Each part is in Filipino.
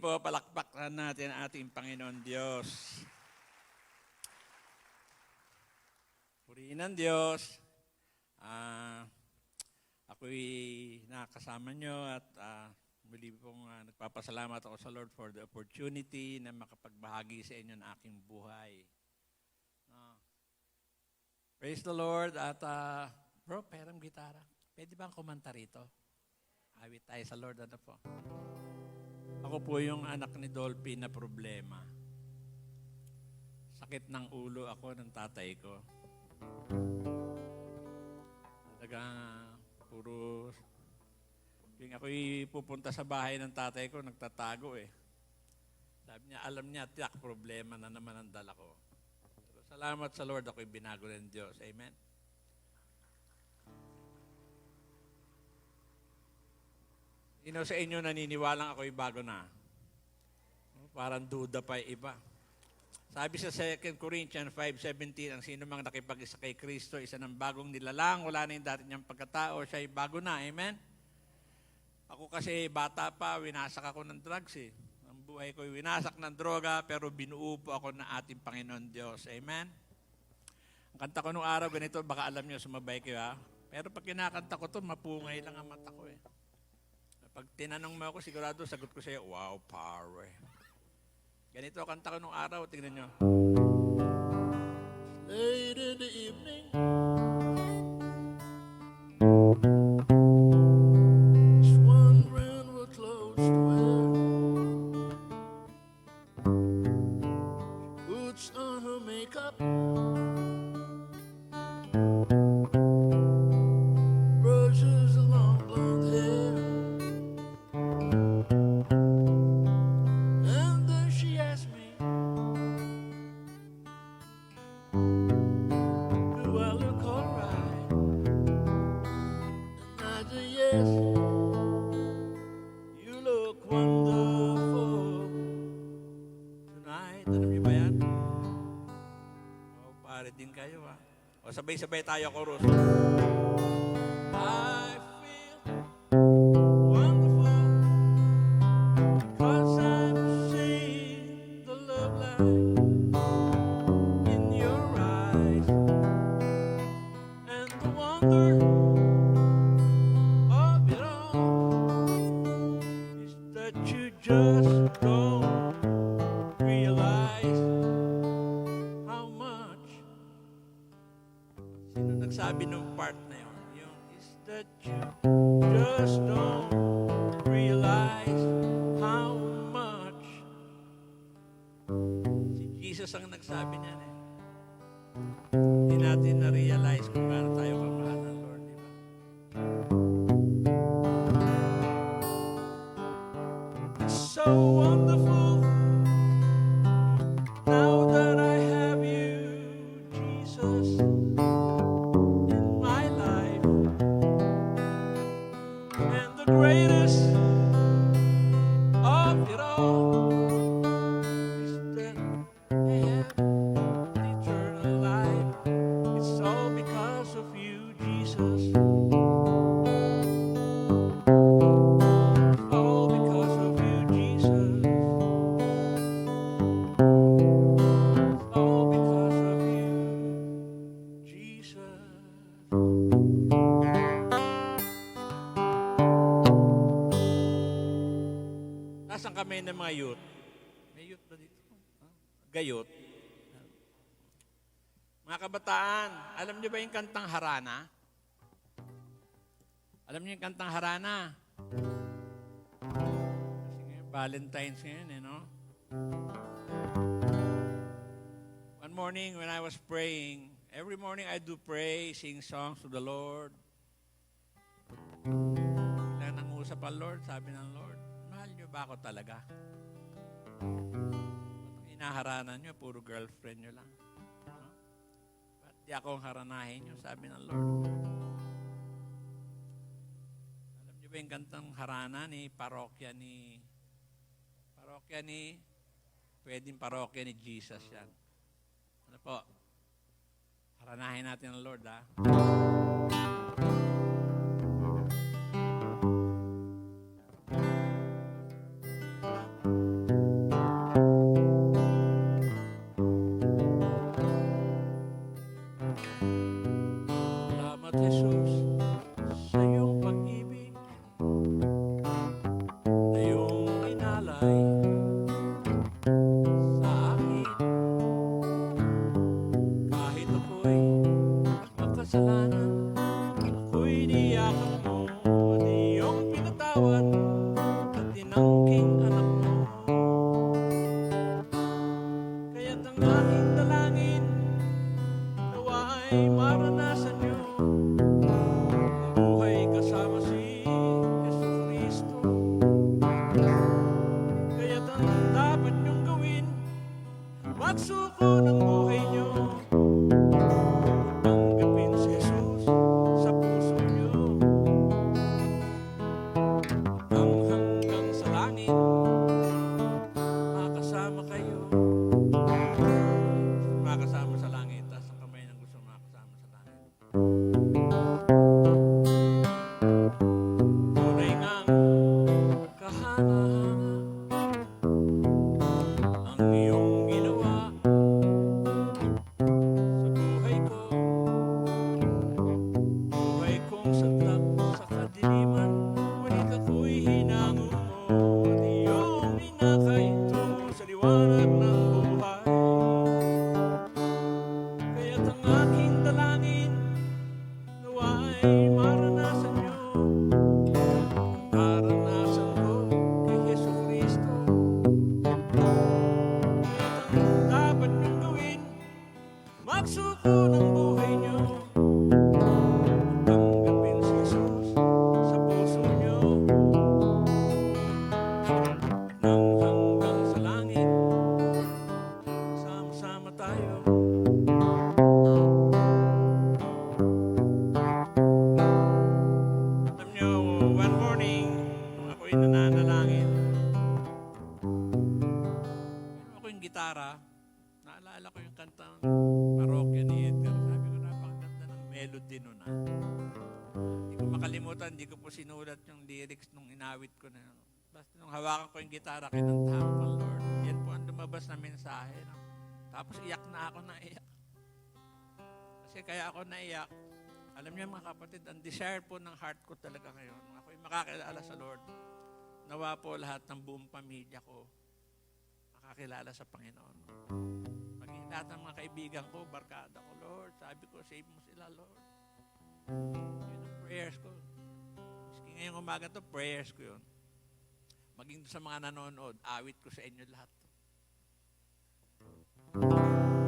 po, palakpakan natin ang ating Panginoon Diyos. Purihin ang Diyos. Ako'y nakasama nyo at muli pong nagpapasalamat ako sa Lord for the opportunity na makapagbahagi sa inyo ng aking buhay. Praise the Lord. At bro, perang gitara. Pwede bang kumanta rito? Awit tayo sa Lord. Ano po? Ako po yung anak ni Dolphy na problema. Sakit ng ulo ako ng tatay ko. Talagang puro... Yung ako'y pupunta sa bahay ng tatay ko, nagtatago eh. Sabi niya, alam niya, tiyak, problema na naman ang dala ko. Pero salamat sa Lord, ako'y binago ng Diyos. Amen? Sino sa inyo naniniwalang ako'y bago na? Parang duda pa yung iba. Sabi sa 2 Corinthians 5:17, ang sino mang nakipag-isa kay Kristo, isa ng bagong nilalang, wala na yung dati niyang pagkatao, siya ay bago na. Amen? Ako kasi bata pa, winasak ako ng drugs eh. Ang buhay ko winasak ng droga, pero binuo po ako ng ating Panginoon Diyos. Amen? Ang kanta ko nung araw, ganito, baka alam niyo, sumabay kayo ha. Pero pag kinakanta ko to, mapungay lang ang mata ko eh. Pag tinanong mo ako, sigurado sagot ko sa'yo, wow, power. Ganito kanta ko nung araw, tingnan nyo. Late in the evening, just wondering what clothes to wear. She puts on her makeup, brushes her long blonde hair. And then she asked me, do I look alright? And I said, yes, you look wonderful tonight. Alam niyo ba yan? O, pare din kayo ha. O, sabay-sabay tayo, chorus. I feel wonderful because I've seen the love light in your eyes, and the wonder of it all is that you just don't realize how much. Sino nagsabi nung part na yun? Yung is that you just don't realize how much. Si Jesus ang nagsabi niyan eh. Hindi natin na-realize kung gaano tayo kamahal ng Lord, di ba? It's so wonderful now that I have you, Jesus, in my life. And the greatest of it all is that I have eternal life. It's all because of you, Jesus. It's all because of you, Jesus. It's all because of you, Jesus. Nasaan kami ng mga youth? May youth ba dito? Gayot. Mga kabataan, alam niyo ba yung kantang Harana? Alam niyo yung kantang Harana? Kasi ngayon, Valentine's ngayon eh, no? One morning when I was praying, every morning I do pray, sing songs to the Lord. Biglang nangusap ang Lord, sabi ng Lord, mahal niyo ba ako talaga? Ba't hinaharanan niyo, puro girlfriend niyo lang? No? Ba't di akong haranahin niyo, sabi ng Lord. Alam niyo ba yung kantang harana ni pwedeng parokya ni Jesus yan. Ano po? Haranahin natin ang Lord, ha? ang dapat niyong gawin, magsuko ng buhay niyo. Tanggapin si Jesus sa puso niyo. Ang hanggang sa langit, makasama kayo. Makasama sa langit, taas ang kamay ng gusto makasama sa langit. Tunay ngang kahanga-hanga ang iyong ginawa sa buhay ko. Buhay kong saklap sa kadiliman, ngunit ako'y hinango mo. At iyong inakaito sa liwanag ng buhay. Kaya't ang aking dalangin, nawa'y maranasan niyo. Naranasan ko kay Hesu Kristo. Kaya't ang dapat niyong gawin, magsuko ng buhay niyo. Tanggapin si Jesus sa puso niyo. Nang hanggang sa langit, sama-sama tayo. Alam niyo, one morning, nung ako'y nananalangin, meron ako yung gitara, naalala ko yung kantang parokya ni Edgar. Sabi ko, napakaganda ng melody nun ah. Hindi ko makalimutan, hindi ko po sinulat yung lyrics nung inawit ko na. Basta nung hawakan ko yung gitara, kinantahan ko, Lord. Yan po ang lumabas na mensahe. No? Tapos iyak na ako na iyak. Kasi kaya ako naiyak, alam niyo mga kapatid, ang desire po ng heart ko talaga ngayon, nung ako'y makakilala sa Lord, nawa po lahat ng buong pamilya ko makakilala sa Panginoon. Maging lahat ng mga kaibigan ko, barkada ko, Lord, sabi ko, save mo sila, Lord. Yun ang prayers ko. Maski ngayong umaga to, prayers ko yun. Maging sa mga nanonood, awit ko sa inyo lahat.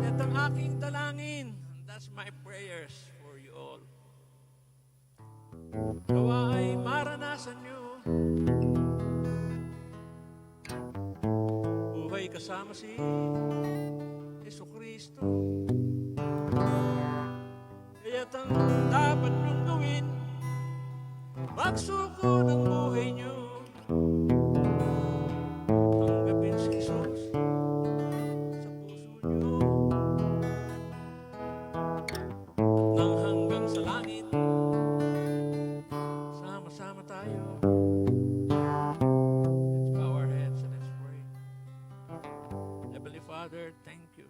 At ang aking dalangin, and that's my prayers for you all. Nawa ay maranasan nyo buhay kasama si Hesu Kristo. Kaya't ang dapat nyong gawin, magsuko ng buhay nyo. Tanggapin si Jesus sa puso nyo. Nang hanggang sa langit, sama-sama tayo. Let's bow our heads and let's pray. Heavenly Father, thank you.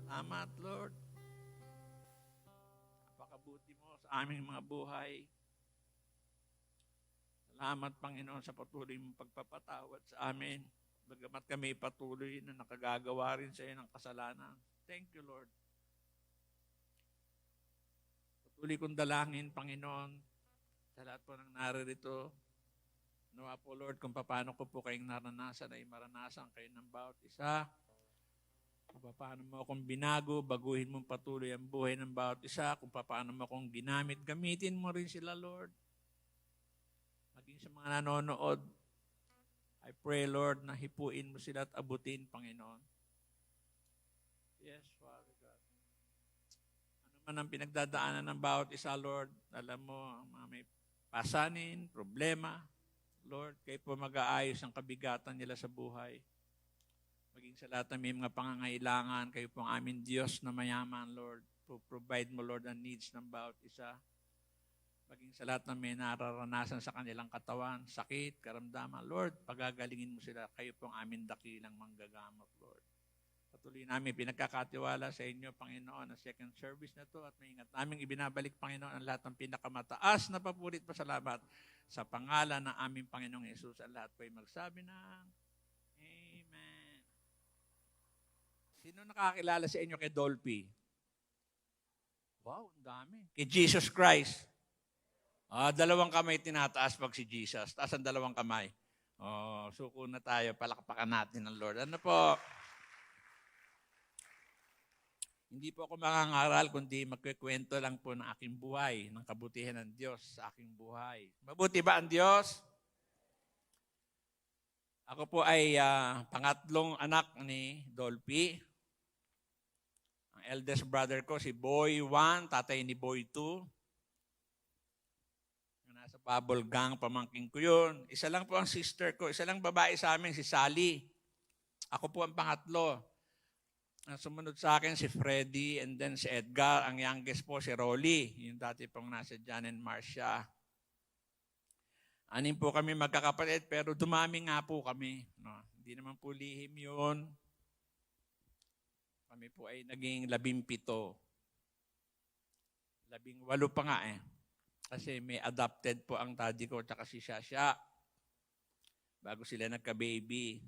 Salamat, Lord. Napakabuti mo sa aming mga buhay. Salamat, Panginoon, sa patuloy mong pagpapatawad sa amin. Bagamat kami patuloy na nakagagawa rin sa iyo ng kasalanan. Thank you, Lord. Patuloy kong dalangin, Panginoon, sa lahat po ng naririto. Nawa po, Lord, kung paano ko po kayong naranasan ay maranasan kayo ng bawat isa. Kung paano mo akong binago, baguhin mong patuloy ang buhay ng bawat isa. Kung paano mo akong ginamit, gamitin mo rin sila, Lord. Maging sa mga nanonood, I pray, Lord, na hipuin mo sila at abutin, Panginoon. Yes, Father God. Ano man ang pinagdadaanan ng bawat isa, Lord, alam mo, ang mga may pasanin, problema, Lord, kayo po mag-aayos ang kabigatan nila sa buhay. Maging sa lahat ng may mga pangangailangan, kayo po ang aming Diyos na mayaman, Lord. Provide mo, Lord, ang needs ng bawat isa. Maging sa lahat ng may nararanasan sa kanilang katawan, sakit, karamdaman, Lord, pagagalingin mo sila. Kayo po ang aming dakilang manggagamot, Lord. Patuloy namin pinagkakatiwala sa inyo, Panginoon, ang second service na to at maingat naming ibinabalik, Panginoon, ang lahat ng pinakamataas na papurit pasalamat sa pangalan ng aming Panginoong Hesus. Ang lahat po ay magsabi ng Amen. Sino nakakilala sa inyo kay Dolphy? Wow, ang dami. Kay Jesus Christ. Dalawang kamay tinataas pag si Jesus. Taas ang dalawang kamay. Suko na tayo. Palakpakan natin ng Lord. Ano po? Hindi po ako mangangaral, kundi magkikwento lang po ng aking buhay, ng kabutihan ng Diyos sa aking buhay. Mabuti ba ang Diyos? Ako po ay pangatlong anak ni Dolphy. Ang eldest brother ko, si Boy 1, tatay ni Boy 2. Yung nasa bubble gang, pamangking ko yun. Isa lang po ang sister ko. Isa lang babae sa amin, si Sally. Ako po ang pangatlo. Ang sumunod sa akin, si Freddy, and then si Edgar. Ang youngest po, si Rolly. Yung dati pong nasa John and Marcia. Anim po kami magkakapatid, pero dumami nga po kami. No? Hindi naman po lihim yun. Kami po ay naging 17. 18 pa nga eh. Kasi may adopted po ang daddy ko at si Shasha. Bago sila nagka-baby.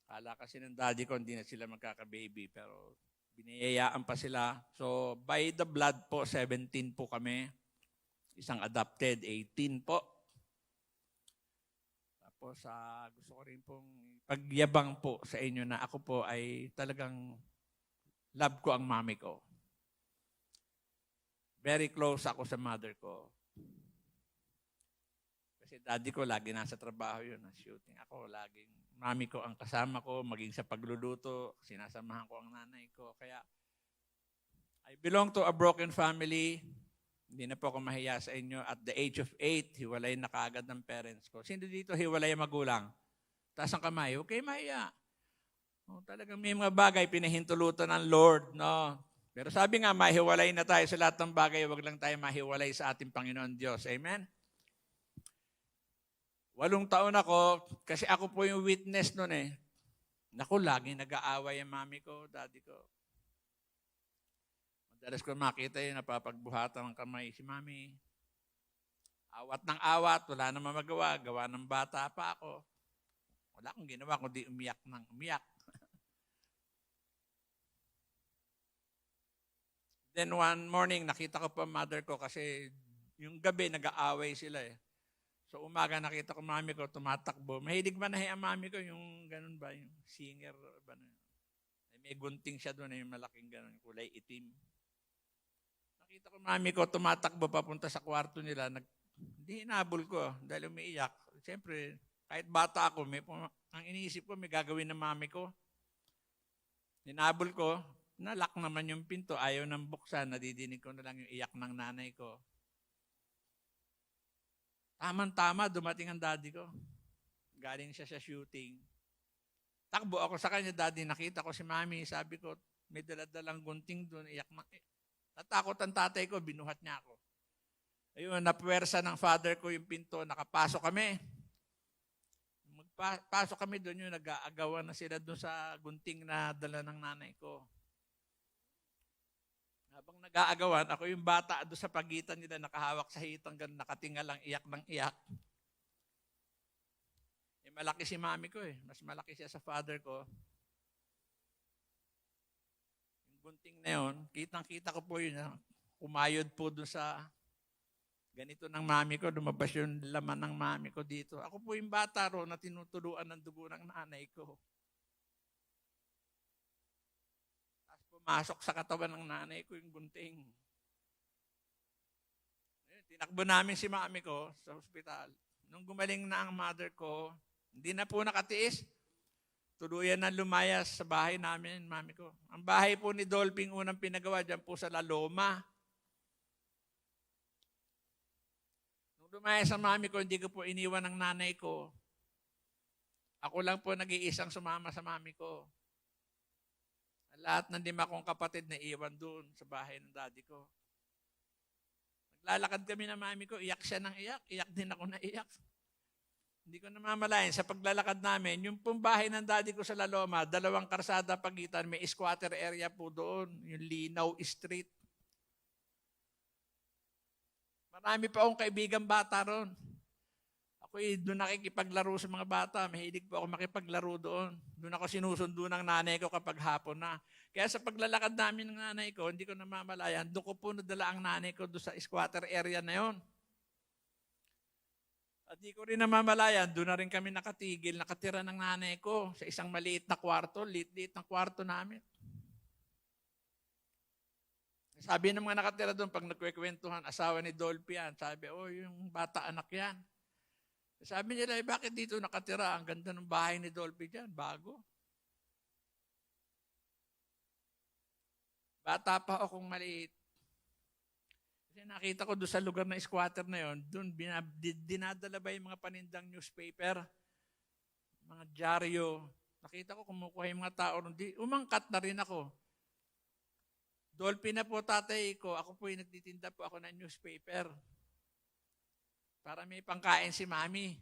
Kala kasi ng daddy ko, hindi na sila magkaka-baby. Pero biniyayaan pa sila. So, by the blood po, 17 po kami. Isang adopted, 18 po. Tapos, gusto ko rin pong pagyabang po sa inyo na ako po ay talagang love ko ang mami ko. Very close ako sa mother ko. Kasi daddy ko lagi nasa trabaho yun, shooting. Ako laging, mami ko ang kasama ko, maging sa pagluluto, sinasamahan ko ang nanay ko. Kaya, I belong to a broken family. Hindi na po ako mahiya sa inyo. At the age of 8, hiwalay na kaagad ng parents ko. Sino dito hiwalay ang magulang? Taas ang kamay, okay mahiya. Talagang may mga bagay pinahintulutan ng Lord. No? Pero sabi nga, mahiwalay na tayo sa lahat ng bagay. Huwag lang tayo mahiwalay sa ating Panginoon Diyos. Amen? 8 taon ako, kasi ako po yung witness nun eh. Naku, laging nag-aaway ang mami ko, daddy ko. Madalas ko makita yun, napapagbuhatan ng kamay si mami. Awat ng awat, wala namang magawa, gawa ng bata pa ako. Wala akong ginawa, kundi umiyak ng umiyak. Then one morning, nakita ko pa mother ko kasi yung gabi nag-aaway sila eh. So umaga nakita ko mami ko tumatakbo. Mahilig manahe ang mami ko, yung ganun ba, yung singer ba na. May gunting siya doon, yung malaking ganun, kulay itim. Nakita ko mami ko tumatakbo papunta sa kwarto nila. Hindi hinabol ko dahil umiiyak. Siyempre, kahit bata ako, ang iniisip ko may gagawin ng mami ko. Hinabol ko, nalock naman yung pinto, ayaw nang buksan, nadidinig ko na lang yung iyak ng nanay ko. Tama-tama, dumating ang daddy ko. Galing siya sa shooting. Takbo ako sa kanya, daddy, nakita ko si mami, sabi ko, may daladalang gunting doon, iyak na. Natakot ang tatay ko, binuhat niya ako. Ayun, napuwersa ng father ko yung pinto, nakapasok kami. Magpasok kami doon, yung nag-aagawan na sila doon sa gunting na dala ng nanay ko. Habang nag-aagawan, ako yung bata doon sa pagitan nila, nakahawak sa hitang, nakatingal lang, iyak ng iyak. Malaki si mami ko eh. Mas malaki siya sa father ko. Yung gunting na yun, kitang-kita ko po yun. Kumayod po doon sa ganito ng mami ko. Lumabas yung laman ng mami ko dito. Ako po yung bata ro na tinutuluan ng dugo ng nanay ko. Tapos pumasok sa katawan ng nanay ko yung gunting. Tinakbo namin si mami ko sa ospital. Nung gumaling na ang mother ko, hindi na po nakatiis. Tuluyan na lumayas sa bahay namin, mami ko. Ang bahay po ni Dolphy, unang pinagawa dyan po sa La Loma. Nung lumayas sa mami ko, hindi ko po iniwan ng nanay ko. Ako lang po nag-iisang sumama sa mami ko. Lahat ng 5 kong kapatid na iwan doon sa bahay ng daddy ko. Naglalakad kami ng mami ko, iyak siya ng iyak. Iyak din ako na iyak. Hindi ko namamalayan, sa paglalakad namin, yung pong bahay ng daddy ko sa La Loma, 2 karsada pagitan, may squatter area po doon, yung Linaw Street. Marami pa akong kaibigang bata ron. Ako doon nakikipaglaro sa mga bata, mahilig po ako makipaglaro doon. Doon ako sinusundo ng nanay ko kapag hapon na. Kaya sa paglalakad namin ng nanay ko, hindi ko namamalayan, doon ko po nadala ang nanay ko doon sa squatter area na yon. At di ko rin namamalayan, doon na rin kami nakatigil, nakatira ng nanay ko sa isang maliit na kwarto, liit-liit na kwarto namin. Sabi ng mga nakatira doon, pag nagkwekwentuhan, asawa ni Dolphy yan, sabi, yung bata anak yan. Sabi nila, bakit dito nakatira? Ang ganda ng bahay ni Dolphy dyan, bago. Bata pa akong maliit. Kasi nakita ko doon sa lugar na squatter na yon, doon dinadala ba yung mga panindang newspaper, mga dyaryo. Nakita ko kumukuha yung mga tao. Umangkat na rin ako. Dolphy na po tatay ko, ako po yung nagtitinda po ako ng newspaper. Para may pangkain si mami.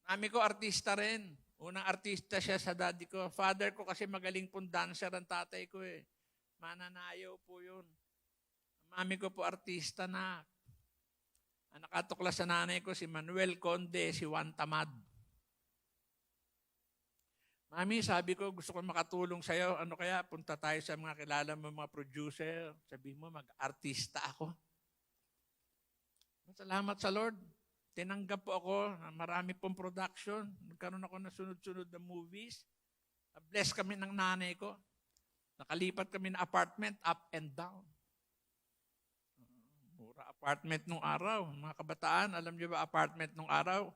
Mami ko artista rin. Unang artista siya sa daddy ko. Father ko kasi magaling pong dancer ang tatay ko eh. Mananayaw po yun. Mami ko po artista na. Ang nakatuklas sa nanay ko si Manuel Conde, si Juan Tamad. Mami, sabi ko, gusto ko makatulong sa'yo. Ano kaya, punta tayo sa mga kilala mo, mga producer. Sabi mo, mag-artista ako. Salamat sa Lord. Tinanggap po ako. Marami pong production. Nagkaroon ako na sunod-sunod na movies. Bless kami ng nanay ko. Nakalipat kami na apartment, up and down. Mura apartment nung araw. Mga kabataan, alam niyo ba apartment nung araw?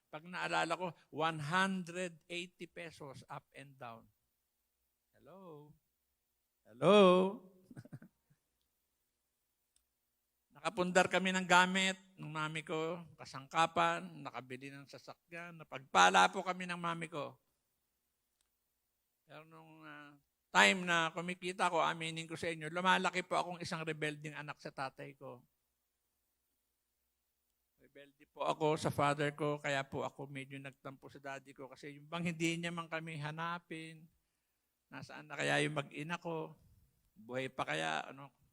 Pag naalala ko, 180 pesos up and down. Hello? Hello? Nakapundar kami ng gamit ng mami ko, kasangkapan, nakabili ng sasakyan, napagpala po kami ng mami ko. Pero nung time na kumikita ko, aminin ko sa inyo, lumalaki po akong isang rebelding anak sa tatay ko. Rebelde po ako sa father ko, kaya po ako medyo nagtampo sa daddy ko kasi yung bang hindi niya man kami hanapin, nasaan na kaya yung mag-ina ko, buhay pa kaya,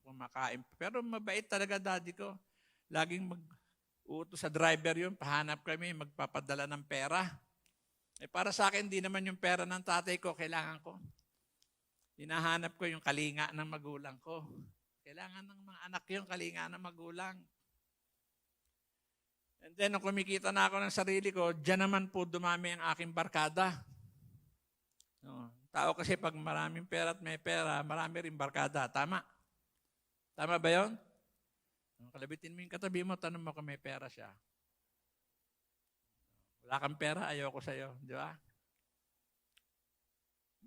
kumakain. Pero mabait talaga daddy ko. Laging mag-utos sa driver yun, pahanap kami, magpapadala ng pera. Para sa akin, di naman yung pera ng tatay ko, kailangan ko. Hinahanap ko yung kalinga ng magulang ko. Kailangan ng mga anak yung kalinga ng magulang. And then, nung kumikita na ako ng sarili ko, diyan naman po dumami ang aking barkada. Tao kasi pag maraming pera at may pera, marami rin barkada. Tama? Tama ba yun? Kalabitin mo yung katabi mo, tanong mo kung may pera siya. Wala kang pera, ayoko sa'yo. Di ba?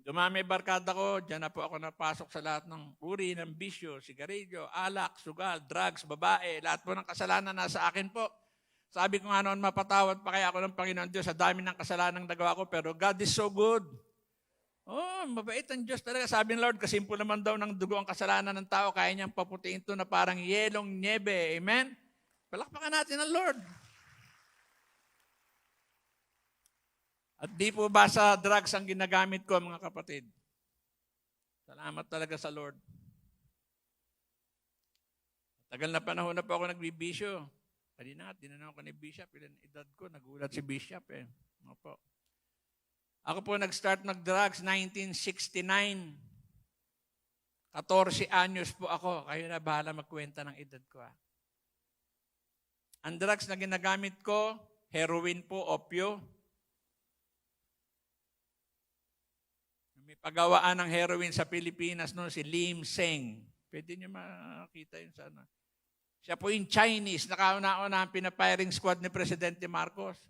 Dumami barkada ko, diyan na po ako napasok sa lahat ng uri ng bisyo, sigarilyo, alak, sugal, drugs, babae, lahat po ng kasalanan nasa akin po. Sabi ko nga noon, mapatawad pa kaya ako ng Panginoon Diyos sa dami ng kasalanan nagawa ko, pero God is so good. Oh, mabait ang Diyos talaga. Sabi ng Lord, kasimple naman daw ng dugo ang kasalanan ng tao, kaya niyang paputiin ito na parang yelong niebe. Amen? Palakpakan natin ang Lord. At di po ba sa drugs ang ginagamit ko, mga kapatid? Salamat talaga sa Lord. Tagal na panahon na po ako nagbibisyo. Kanina, tinanong ko ni Bishop, ilan edad ko, nagulat si Bishop eh. Opo. Ako po nag-start mag-drugs 1969. 14 anyos po ako. Kayo na bahala magkwenta ng edad ko. Ang drugs na ginagamit ko, heroin po, opio. May pagawaan ng heroin sa Pilipinas noon, si Lim Seng. Pwede niyo makita yun sana. Siya po yung Chinese, nakauna-una ang pinapiring squad ni Presidente Marcos.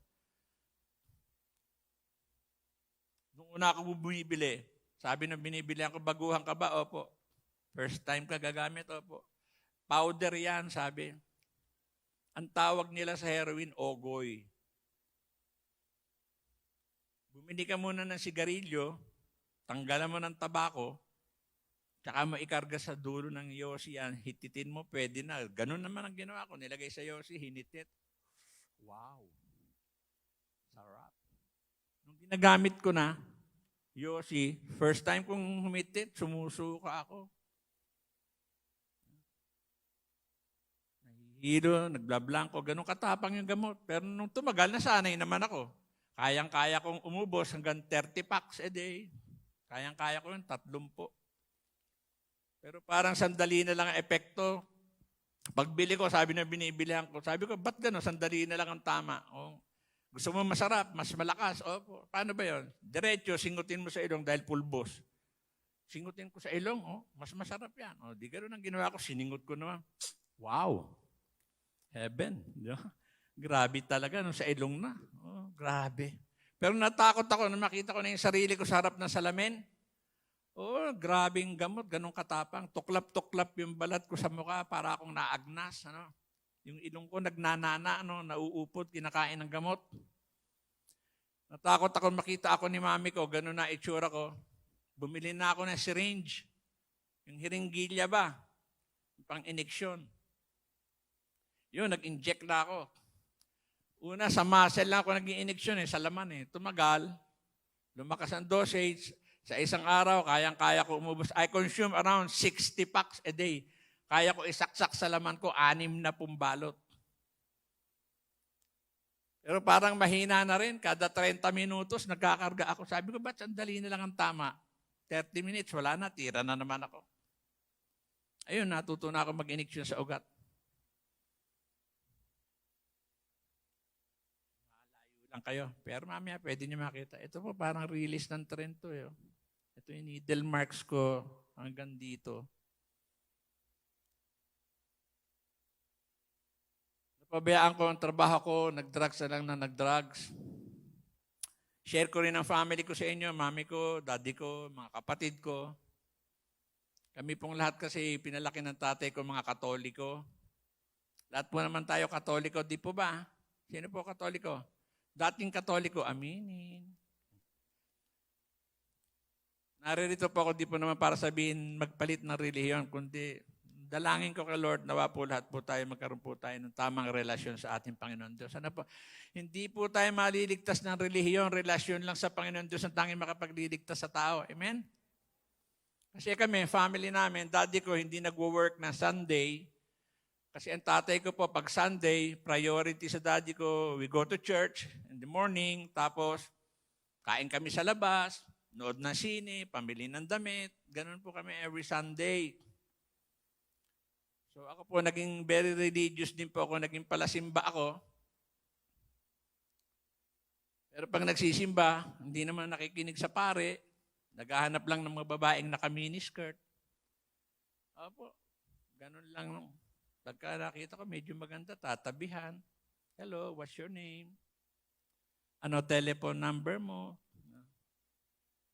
Nung una ako bumibili, sabi nang binibili ako, baguhan ka ba? Opo. First time ka gagamit? Opo. Powder yan, sabi. Ang tawag nila sa heroin, ogoy. Bumili ka muna ng sigarilyo, tanggalan mo ng tabako, tsaka mo ikarga sa dulo ng yosi yan, hititin mo, pwede na. Ganun naman ang ginawa ko. Nilagay sa yosi, hinitit. Wow. Sarap. Nung ginagamit ko na, yosi, first time kong humitit, sumusuka ako. Nahihilo, nagblablanko, ganun katapang yung gamot. Pero nung tumagal, nasanay naman ako. Kayang-kaya kong umubos hanggang 30 packs a day. Kayang-kaya ko yun, 30. Pero parang sandali na lang ang epekto. Pagbili ko, sabi na binibilihan ko, sabi ko, ba't gano'n? Sandali na lang ang tama. Oh, gusto mo masarap, mas malakas. Oh, paano ba yon? Diretso, singutin mo sa ilong dahil pulbos. Singutin ko sa ilong, mas masarap yan. Di gano'n ang ginawa ko, siningot ko naman. Wow! Heaven. Di ba? Grabe talaga, no, sa ilong na. Oh, grabe. Pero natakot ako na makita ko na yung sarili ko sa harap ng salamin. Oh, grabing gamot, ganong katapang. Tuklap-tuklap yung balat ko sa mukha para akong naagnas. Ano? Yung ilong ko nagnanana, ano, nauupot, kinakain ng gamot. Natakot ako makita ako ni mami ko, ganon na itsura ko. Bumili na ako ng syringe. Yung hiringgilya ba? Pang ineksyon. Yun, nag-inject na ako. Una, sa muscle lang ako nag-ineksyon sa laman Tumagal, lumakas ang dosage. Sa isang araw, kayang-kaya ko umubos. I consume around 60 packs a day. Kaya ko isaksak sa laman ko, 6 na balot. Pero parang mahina na rin. Kada 30 minutos, nagkakarga ako. Sabi ko, ba't sandali na lang ang tama? 30 minutes, wala na. Tira na naman ako. Ayun, natuto na ako mag-ineksyon sa ugat. Lang kayo. Pero mamaya pwede nyo makita. Ito po parang release ng trend to. Ito yung needle marks ko hanggang dito. Napabayaan ko ang trabaho ko, nag-drugs na lang na nag-drugs. Share ko rin ang family ko sa inyo, mami ko, daddy ko, mga kapatid ko. Kami pong lahat kasi pinalaki ng tatay ko, mga Katoliko. Lahat po naman tayo Katoliko, di po ba? Sino po Katoliko? Dating Katoliko, aminin. Naririto po ako, di po naman para sabihin magpalit ng relihiyon, kundi dalangin ko kay Lord, nawa po lahat po tayo, magkaroon po tayo ng tamang relasyon sa ating Panginoon Diyos. Sana po, hindi po tayo maliligtas ng relihiyon, relasyon lang sa Panginoon Diyos ang tanging makapagliligtas sa tao. Amen? Kasi kami, family namin, daddy ko hindi nagwo-work na Sunday. Kasi ang tatay ko po, pag Sunday, priority sa daddy ko, we go to church in the morning, tapos kain kami sa labas, nood ng sine, pamili ng damit, ganun po kami every Sunday. So ako po, naging very religious din po ako, naging palasimba ako. Pero pag nagsisimba, hindi naman nakikinig sa pare, naghahanap lang ng mga babaeng naka-miniskirt. Opo, ganun lang. Pagka nakita ko, medyo maganda, tatabihan. Hello, what's your name? Ano telephone number mo?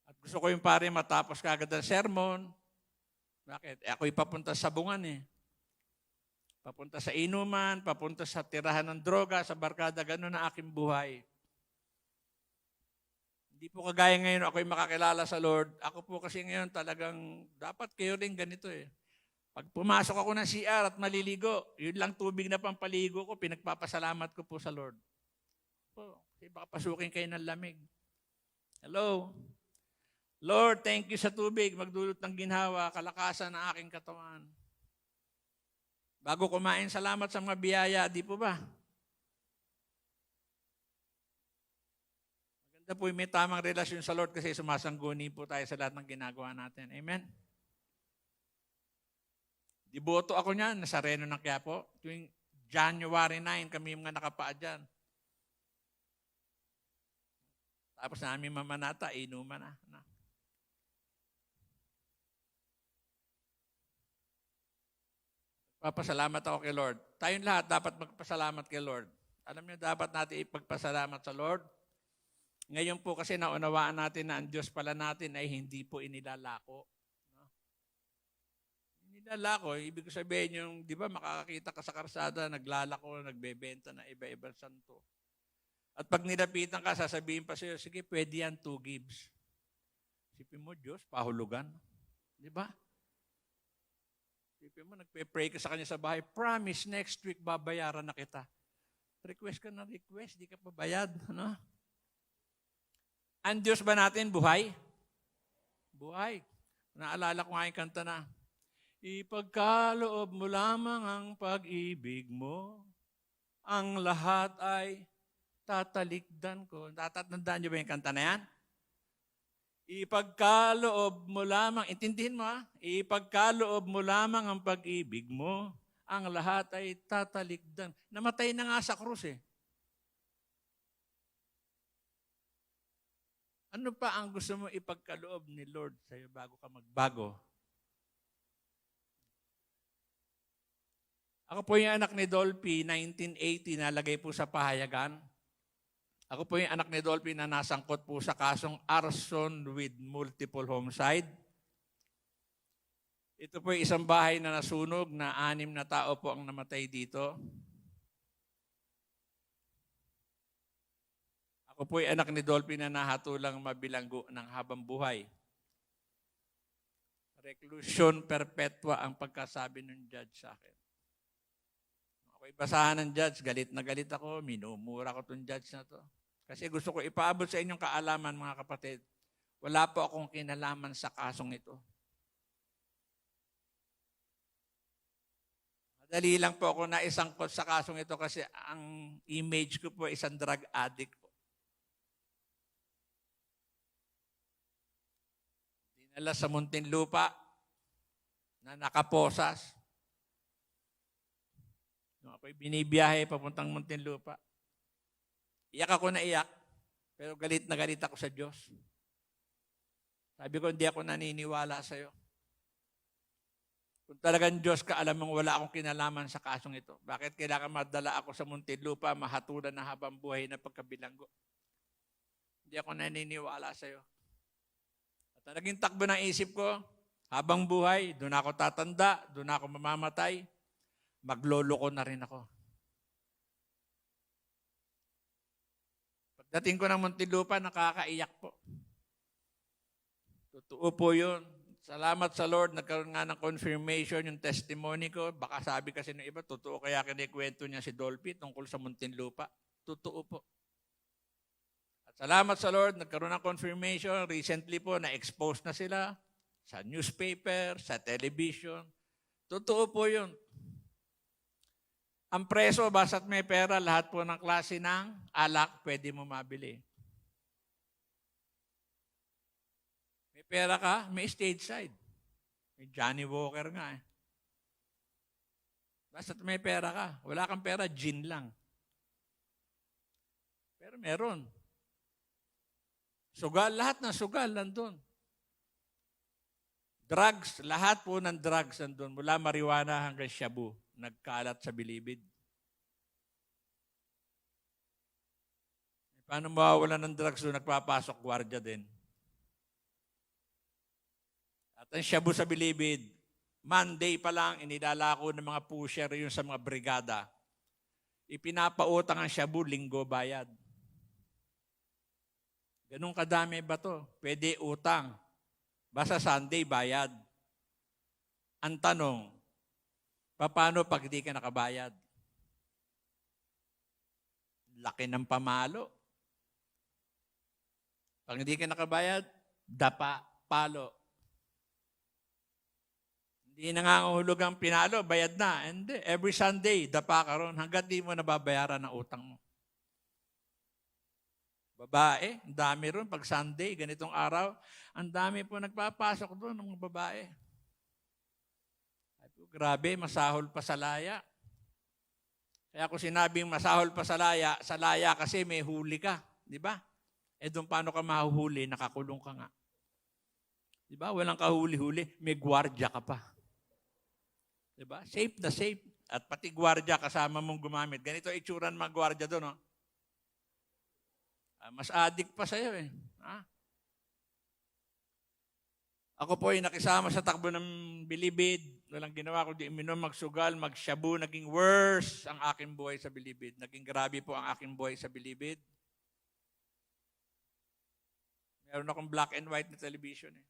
At gusto ko yung pare matapos kagad ang sermon. Bakit? Ako'y papunta sa bungan Papunta sa inuman, papunta sa tirahan ng droga, sa barkada, ganun na aking buhay. Hindi po kagaya ngayon, ako'y makakilala sa Lord. Ako po kasi ngayon talagang, dapat kayo rin ganito Pag pumasok ako ng CR at maliligo, yun lang tubig na pampaligo ko, pinagpapasalamat ko po sa Lord. Kasi baka pasukin kayo ng lamig. Hello? Lord, thank you sa tubig, magdulot ng ginhawa, kalakasan ng aking katawan. Bago kumain, salamat sa mga biyaya, di po ba? Maganda po may tamang relasyon sa Lord kasi sumasangguni po tayo sa lahat ng ginagawa natin. Amen? Diboto ako niyan, nasa Reno ng Quiapo. Tuwing January 9, kami yung mga nakapaa dyan. Tapos namin mamanata, inuman na. Papasalamat ako kay Lord. Tayong lahat dapat magpasalamat kay Lord. Alam niyo, dapat natin ipagpasalamat sa Lord. Ngayon po kasi naunawaan natin na ang Diyos pala natin ay hindi po inilalako. Inilalako, ibig sabihin yung, di ba, makakakita ka sa karsada, naglalako, nagbebenta na iba-ibang santo. At pag nilapitan ka, sasabihin pa sa'yo, sige, pwede yan, 2 gives. Sipin mo, Diyos, pahulugan. Di ba? Sipin mo, nagpe-pray ka sa kanya sa bahay, promise, next week, babayaran na kita. Request ka na request, di ka pabayad. Ano? Ang Diyos ba natin, buhay? Buhay. Naalala ko nga yung kanta na, ipagkaloob mo lamang ang pag-ibig mo, ang lahat ay tatalikdan ko. Tatatandaan niyo ba yung kanta na yan? Ipagkaloob mo lamang, intindihin mo ipagkaloob mo lamang ang pag-ibig mo, ang lahat ay tatalikdan. Namatay na nga sa krus Ano pa ang gusto mo ipagkaloob ni Lord sa'yo bago ka magbago? Ako po yung anak ni Dolphy, 1980, nalagay po sa pahayagan. Ako po yung anak ni Dolphy na nasangkot po sa kasong arson with multiple homicide. Ito po yung isang bahay na nasunog na 6 na tao po ang namatay dito. Ako po yung anak ni Dolphy na nahatulang mabilanggo ng habang buhay. Reclusion perpetua ang pagkasabi ng judge sa akin. Ako'y basahan ng judge, galit na galit ako, minumura ko itong judge na to. Kasi gusto ko ipaabot sa inyong kaalaman, mga kapatid, wala po akong kinalaman sa kasong ito. Madali lang po ako naisangkot sa kasong ito kasi ang image ko po isang drug addict po. Dinala sa Muntinlupa na nakaposas. Nung ako'y binibiyahe papuntang Muntinlupa, iyak ako na iyak, pero galit na galit ako sa Diyos. Sabi ko, hindi ako naniniwala sa'yo. Kung talagang Diyos ka, alam mong wala akong kinalaman sa kasong ito. Bakit kailangan madala ako sa Muntinlupa, mahatulan na habang buhay na pagkabilanggo? Hindi ako naniniwala sa'yo. At naging takbo ng isip ko, habang buhay, doon ako tatanda, doon ako mamamatay, magloloko na rin ako. Pagdating ko ng Muntinlupa, nakakaiyak po. Totoo po yun. Salamat sa Lord, nagkaroon nga ng confirmation yung testimony ko. Baka sabi kasi ng iba, totoo kaya kinikwento niya si Dolphy tungkol sa Muntinlupa. Totoo po. At salamat sa Lord, nagkaroon ng confirmation. Recently po, na-expose na sila sa newspaper, sa television. Totoo po yun. Ang preso, basta't may pera, lahat po ng klase ng alak, pwede mo mabili. May pera ka, may stage side. May Johnny Walker nga eh. Basta't may pera ka. Wala kang pera, gin lang. Pero meron. Sugal, lahat ng sugal nandun. Drugs, lahat po ng drugs nandun. Mula marijuana hanggang shabu, nagkalat sa Bilibid. Paano mawawala ng drugs doon? Nagpapasok, gwardiya din. At ang shabu sa Bilibid, Monday pa lang, inilalako ng mga pusher yun sa mga brigada. Ipinapautang ang shabu, linggo bayad. Ganun kadami ba to? Pwede utang. Basta Sunday, bayad. Ang tanong, paano pag di ka nakabayad? Laki ng pamalo. Pag hindi ka nakabayad, dapa, palo. Hindi nangangahulog ang pinalo, bayad na. Hindi. Every Sunday, dapa ka ron hanggat di mo nababayaran ang utang mo. Babae, ang dami ron. Pag Sunday, ganitong araw, ang dami po nagpapasok doon ng babae. Grabe, masahol pa sa laya. Kaya kung sinabing masahol pa sa laya kasi may huli ka. Di ba? Eh doon paano ka mahuhuli? Nakakulong ka nga. Di ba? Walang kahuli-huli. May gwardiya ka pa. Di ba? Safe na safe. At pati gwardiya kasama mong gumamit. Ganito itsura ng mga gwardiya doon. Oh. Mas addict pa sa'yo eh. Ha? Ako po ay nakisama sa takbo ng Bilibid. Walang ginawa ko di iminom, magsugal, magshabu. Naging worse ang aking buhay sa Bilibid. Naging grabe po ang aking buhay sa Bilibid. Meron akong black and white na television eh.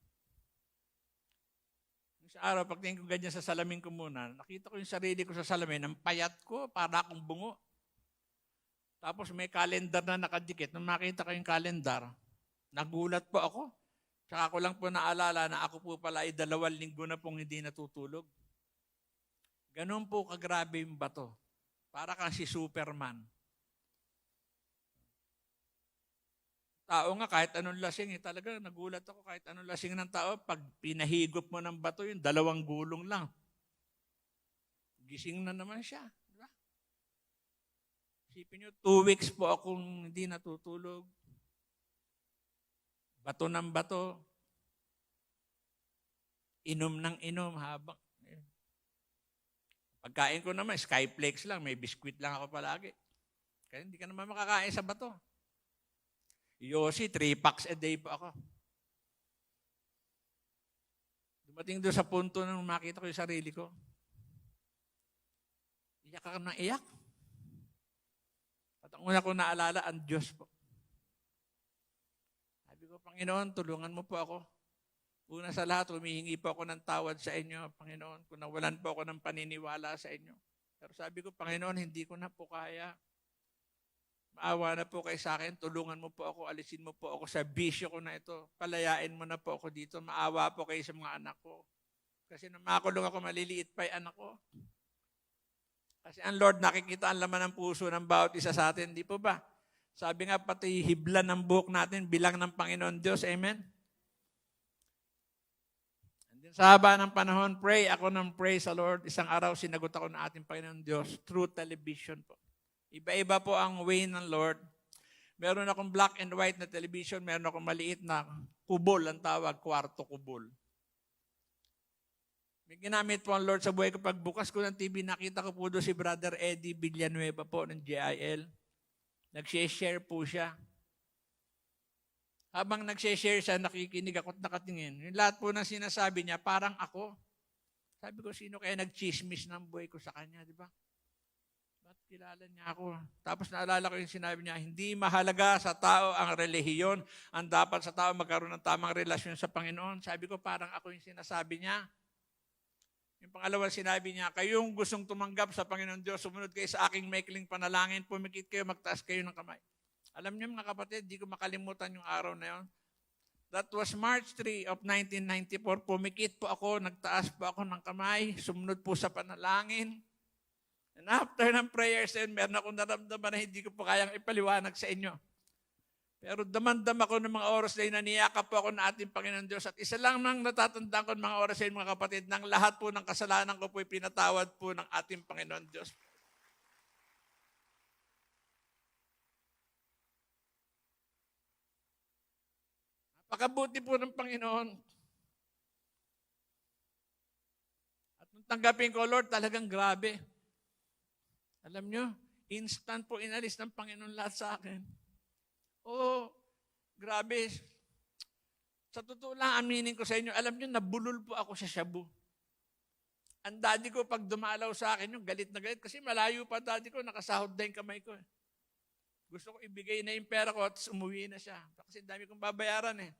Sa araw, pagtingin ko ganyan sa salamin ko muna, nakita ko yung sarili ko sa salamin, ang payat ko, para akong bungo. Tapos may calendar na nakadikit. Nung makita ko yung calendar, nagulat po ako. Tsaka ko lang po naalala na ako po pala ay 2 linggo na pong hindi natutulog. Ganun po kagrabe yung bato. Para kang si Superman. Tao nga, kahit anong lasing, talaga nagulat ako kahit anong lasing ng tao, pag pinahigop mo ng bato, yung 2 gulong lang. Gising na naman siya. Diba? Isipin nyo, 2 weeks po akong hindi natutulog. Bato ng bato. Inom ng inom habang. Pagkain ko naman, Skyflakes lang, may biskwit lang ako palagi. Kaya hindi ka naman makakain sa bato. Yossi, 3 packs a day po ako. Dumating doon sa punto nung makita ko yung sarili ko. Iyak ako ng iyak. At ang una ko naalala, ang Diyos po. Sabi ko, Panginoon, tulungan mo po ako. Una sa lahat, humihingi po ako ng tawad sa inyo, Panginoon, kung nawalan po ako ng paniniwala sa inyo. Pero sabi ko, Panginoon, hindi ko na po kaya. Maawa na po kayo sa akin, tulungan mo po ako, alisin mo po ako sa bisyo ko na ito. Palayain mo na po ako dito, maawa po kayo sa mga anak ko. Kasi nung makulong ako, maliliit pa yung anak ko. Kasi ang Lord, nakikita ang laman ng puso ng bawat isa sa atin, di po ba? Sabi nga, pati hibla ng buhok natin, bilang ng Panginoon Diyos, amen? Sa haba ng panahon, pray ako ng pray sa Lord. Isang araw, sinagot ako ng ating Panginoon Diyos through television po. Iba-iba po ang way ng Lord. Meron akong black and white na television, meron akong maliit na kubol, ang tawag, kwarto kubol. May ginamit po ang Lord sa buhay ko. Pagbukas ko ng TV, nakita ko po doon si Brother Eddie Villanueva po ng JIL. Nag-share po siya. Habang nag-share siya, nakikinig ako at nakatingin. Yung lahat po ng sinasabi niya, parang ako. Sabi ko, sino kaya nag-chismis ng buhay ko sa kanya, di ba? Ba't kilala niya ako? Tapos naalala ko yung sinabi niya, hindi mahalaga sa tao ang relihiyon. Ang dapat sa tao magkaroon ng tamang relasyon sa Panginoon. Sabi ko, parang ako yung sinasabi niya. Yung pangalawang sinabi niya, kayong gustong tumanggap sa Panginoon Diyos, sumunod kayo sa aking maikling panalangin, pumikit kayo, magtaas kayo ng kamay. Alam niyo mga kapatid, di ko makalimutan yung araw na yon. That was March 3 of 1994. Pumikit po ako, nagtaas po ako ng kamay, sumunod po sa panalangin. And after ng prayers, meron akong naramdaman na hindi ko po kayang ipaliwanag sa inyo. Pero damandam ako ng mga oras na yun, naniyakap po ako ng ating Panginoon Diyos. At isa lang nang natatandaan ko ng mga oras na yun, mga kapatid, ng lahat po ng kasalanan ko po pinatawad po ng ating Panginoon Diyos. Pakabuti po ng Panginoon. At nung tanggapin ko, Lord, talagang grabe. Alam nyo, instant po inalis ng Panginoon lahat sa akin. Oh, grabe. Sa totoo lang, aminin ko sa inyo, alam nyo, nabulol po ako sa shabu. Ang daddy ko, pag dumalaw sa akin, yung galit na galit, kasi malayo pa daddy ko, nakasahod na yung kamay ko. Gusto ko ibigay na yung pera ko at umuwi na siya. Kasi dami kong babayaran eh.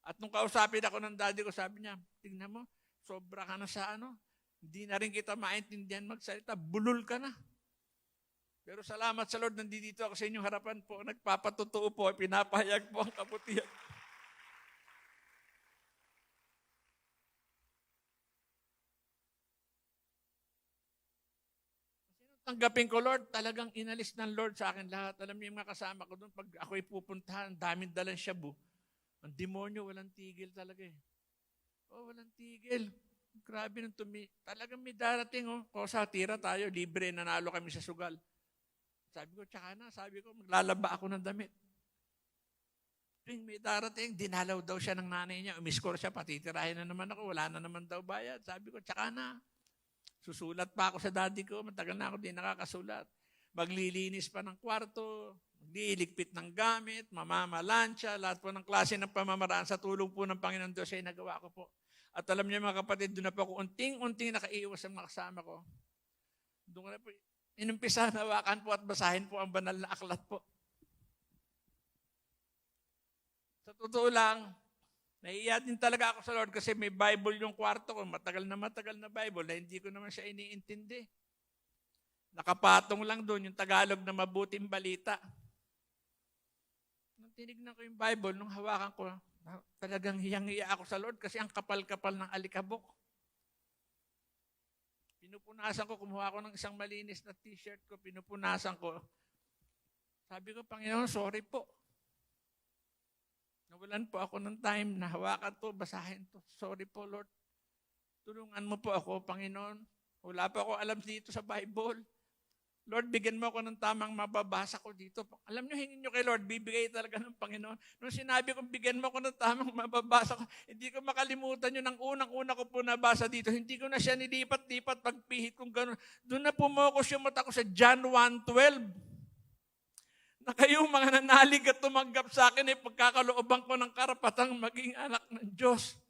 At nung kausapin ako ng daddy ko, sabi niya, tingnan mo, sobra ka na sa ano. Hindi na rin kita maintindihan magsalita. Bulol ka na. Pero salamat sa Lord, nandito ako sa inyong harapan po. Nagpapatotoo po, pinapahayag po ang kabutihan. Tanggapin ko, Lord, talagang inalis ng Lord sa akin lahat. Alam niyo yung mga kasama ko doon, pag ako'y pupuntahan, daming dalang shabu. Ang demonyo, walang tigil talaga eh. Oh, walang tigil. Grabe nung talagang may darating, oh. Kosa, tira tayo, libre, nanalo kami sa sugal. Sabi ko, tsaka na, sabi ko, maglalaba ako ng damit. Tuwing may darating, dinalaw daw siya ng nanay niya, umiskor siya, patitirahin na naman ako, wala na naman daw bayad. Sabi ko, tsaka na. Susulat pa ako sa daddy ko, matagal na ako din nakakasulat. Maglilinis pa ng kwarto, magliligpit ng gamit, mamamalansya, lahat po ng klase ng pamamaraan sa tulong po ng Panginoon Diyos ay nagawa ko po. At alam niyo mga kapatid, doon na po ako unting-unting nakaiwas sa mga kasama ko. Doon ko na po, inumpisa nawakan po at basahin po ang banal na aklat po. Sa totoo lang, naiiyak din talaga ako sa Lord kasi may Bible yung kwarto ko. Matagal na Bible na hindi ko naman siya iniintindi. Nakapatong lang doon yung Tagalog na mabuting balita. Nung tinignan ko yung Bible, nung hawakan ko, talagang hiyang-hiya ako sa Lord kasi ang kapal-kapal ng alikabok. Pinupunasan ko, kumuha ko ng isang malinis na t-shirt ko, pinupunasan ko. Sabi ko, Panginoon, sorry po. Nawalan po ako ng time na hawakan to, basahin to. Sorry po, Lord. Tulungan mo po ako, Panginoon. Wala pa ako alam dito sa Bible. Lord, bigyan mo ako ng tamang mababasa ko dito. Alam nyo, hingin nyo kay Lord, bibigay talaga ng Panginoon. Nung sinabi kong bigyan mo ako ng tamang mababasa ko, hindi ko makalimutan yun. Ang unang-una ko po nabasa dito, hindi ko na siya nilipat-lipat pagpihit kung gano'n. Doon na pumokos yung mata ko sa John 1:12. Na kayong mga nanalig at tumanggap sa akin ay pagkakalooban ko ng karapatang maging anak ng Diyos.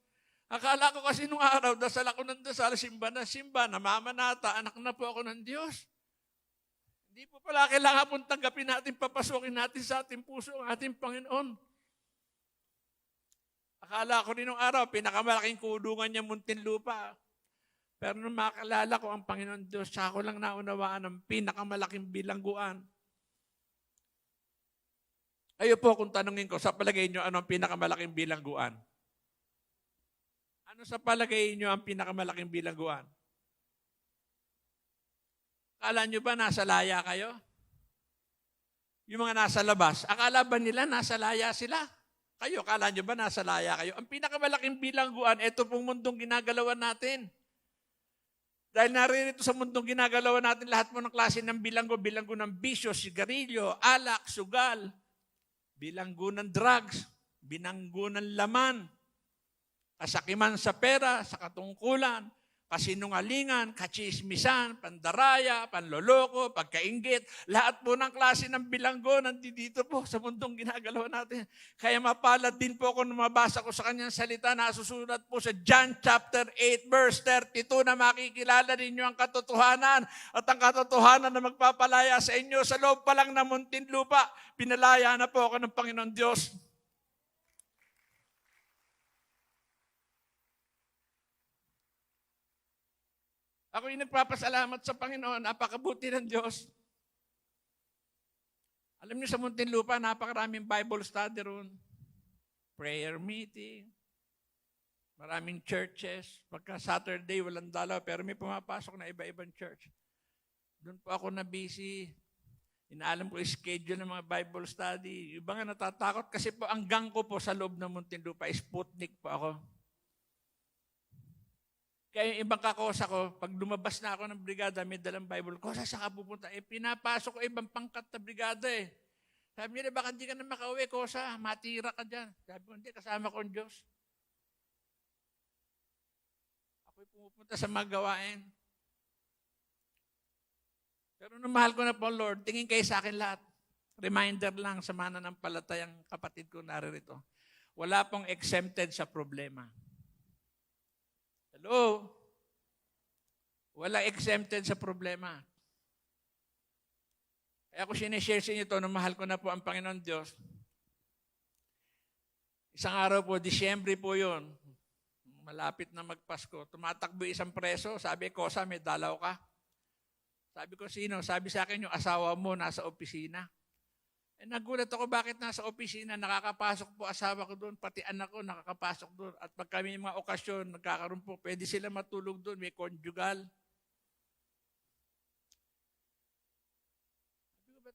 Akala ko kasi nung araw, dasal ako ng dasal, simba na simba, namamanata, anak na po ako ng Diyos. Hindi po pala kailangan pong tanggapin natin, papasukin natin sa ating puso ang ating Panginoon. Akala ko rin nung araw, pinakamalaking kulungan niya Muntinlupa. Pero nung makalala ko ang Panginoon Diyos, saka ko lang naunawaan ang pinakamalaking bilangguan. Ayo po kung tanungin ko, sa palagay niyo, ano ang pinakamalaking bilangguan? Ano sa palagay niyo ang pinakamalaking bilangguan? Akala nyo ba nasa laya kayo? Yung mga nasa labas, akala ba nila nasa laya sila? Kayo, akala nyo ba nasa laya kayo? Ang pinakamalaking bilangguan, ito pong mundong ginagalawan natin. Dahil naririto sa mundong ginagalawan natin, lahat mo ng klase ng bilanggo ng bisyo, sigarilyo, alak, sugal, bilanggo ng drugs, bilanggo ng laman, kasakiman sa pera, sa katungkulan, kasinungalingan, kachismisan, pandaraya, panloloko, pagkainggit, lahat po ng klase ng bilanggo nandito po sa mundong ginagalaw natin. Kaya mapalad din po ako nung mabasa ko sa kanyang salita na susulat po sa John chapter 8 verse 32 na makikilala ninyo ang katotohanan at ang katotohanan na magpapalaya sa inyo sa loob pa lang ng Muntinlupa. Pinalaya na po ako ng Panginoon Diyos. Ako yung nagpapasalamat sa Panginoon, napakabuti ng Diyos. Alam niyo sa Muntinlupa, napakaraming Bible study room, prayer meeting, maraming churches. Pagka Saturday, walang dalaw, pero may pumapasok na iba-ibang church. Doon po ako na busy. Inaalam ko yung schedule ng mga Bible study. Iba nga natatakot kasi po ang gang ko po sa loob ng Muntinlupa, Sputnik po ako. Kaya yung ibang kakosa ko, pag lumabas na ako ng brigada, may dalang Bible, kosa saka pupunta. Pinapasok ko ibang pangkat na brigada eh. Sabi nila, baka hindi ka na makauwi, kosa, matira ka dyan. Sabi ko, hindi, kasama ko ang Diyos. Ako'y pumupunta sa mga gawain. Pero nung mahal ko na po, Lord, tingin kayo sa akin lahat. Reminder lang sa mananampalatayang kapatid ko naririto. Wala pong exempted sa problema. Hello? Wala exempted sa problema. Kaya ako sinishare sa inyo ito, nung mahal ko na po ang Panginoon Diyos. Isang araw po, Disyembre po yun. Malapit na magpasko. Tumatakbo isang preso. Sabi ko, sa may dalaw ka. Sabi ko, sino? Sabi sa akin, yung asawa mo nasa opisina. Nagulat ako bakit nasa opisina, nakakapasok po asawa ko doon, pati anak ko nakakapasok doon. At pag kami mga okasyon, nagkakaroon po, pwede sila matulog doon, may conjugal.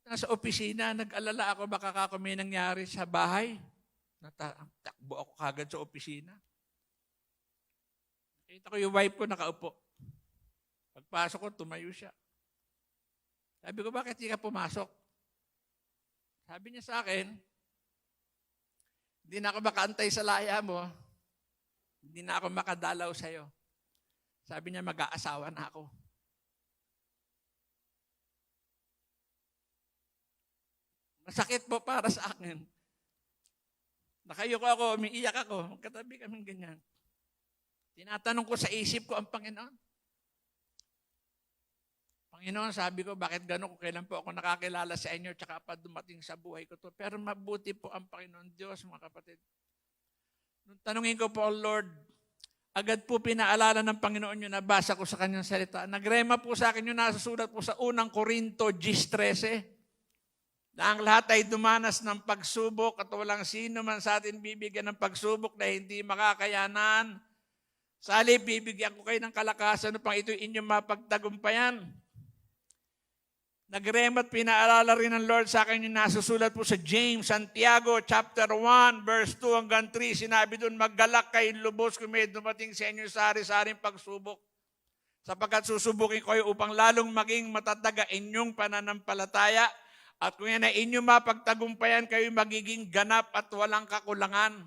Nasa opisina, nag-alala ako baka may nangyari sa bahay. Takbo ako kagad sa opisina. Nakita ko yung wife ko nakaupo. Pagpasok ko, tumayo siya. Sabi ko, bakit di ka pumasok? Sabi niya sa akin, hindi na ako makaantay sa laya mo, hindi na ako makadalaw sa'yo. Sabi niya, mag-aasawa na ako. Masakit po para sa akin. Nakayuko ako, umiiyak ako, magkatabi kami ganyan. Tinatanong ko sa isip ko ang Panginoon. Panginoon, sabi ko, bakit gano'n kung kailan po ako nakakilala sa inyo tsaka pa dumating sa buhay ko to. Pero mabuti po ang Panginoon Diyos, mga kapatid. Nung tanungin ko po, Lord, agad po pinaalala ng Panginoon yung nabasa ko sa kanyang salita. Nagrema po sa akin yung nasusulat po sa unang Korinto 10:13. Na ang lahat ay dumanas ng pagsubok at walang sino man sa atin bibigyan ng pagsubok na hindi makakayanan. Sa halip, bibigyan ko kayo ng kalakasan upang ito'y inyong mapagtagumpayan. Nagrema't pinaalala rin ng Lord sa akin yung nasusulat po sa James, Santiago, chapter 1, verse 2 hanggang 3. Sinabi doon, maggalak kayo lubos kung may dumating sa inyo sari-saring pagsubok. sapagkat susubukin ko kayo upang lalong maging matatag inyong pananampalataya, at kung yan ay inyong mapagtagumpayan, kayo magiging ganap at walang kakulangan.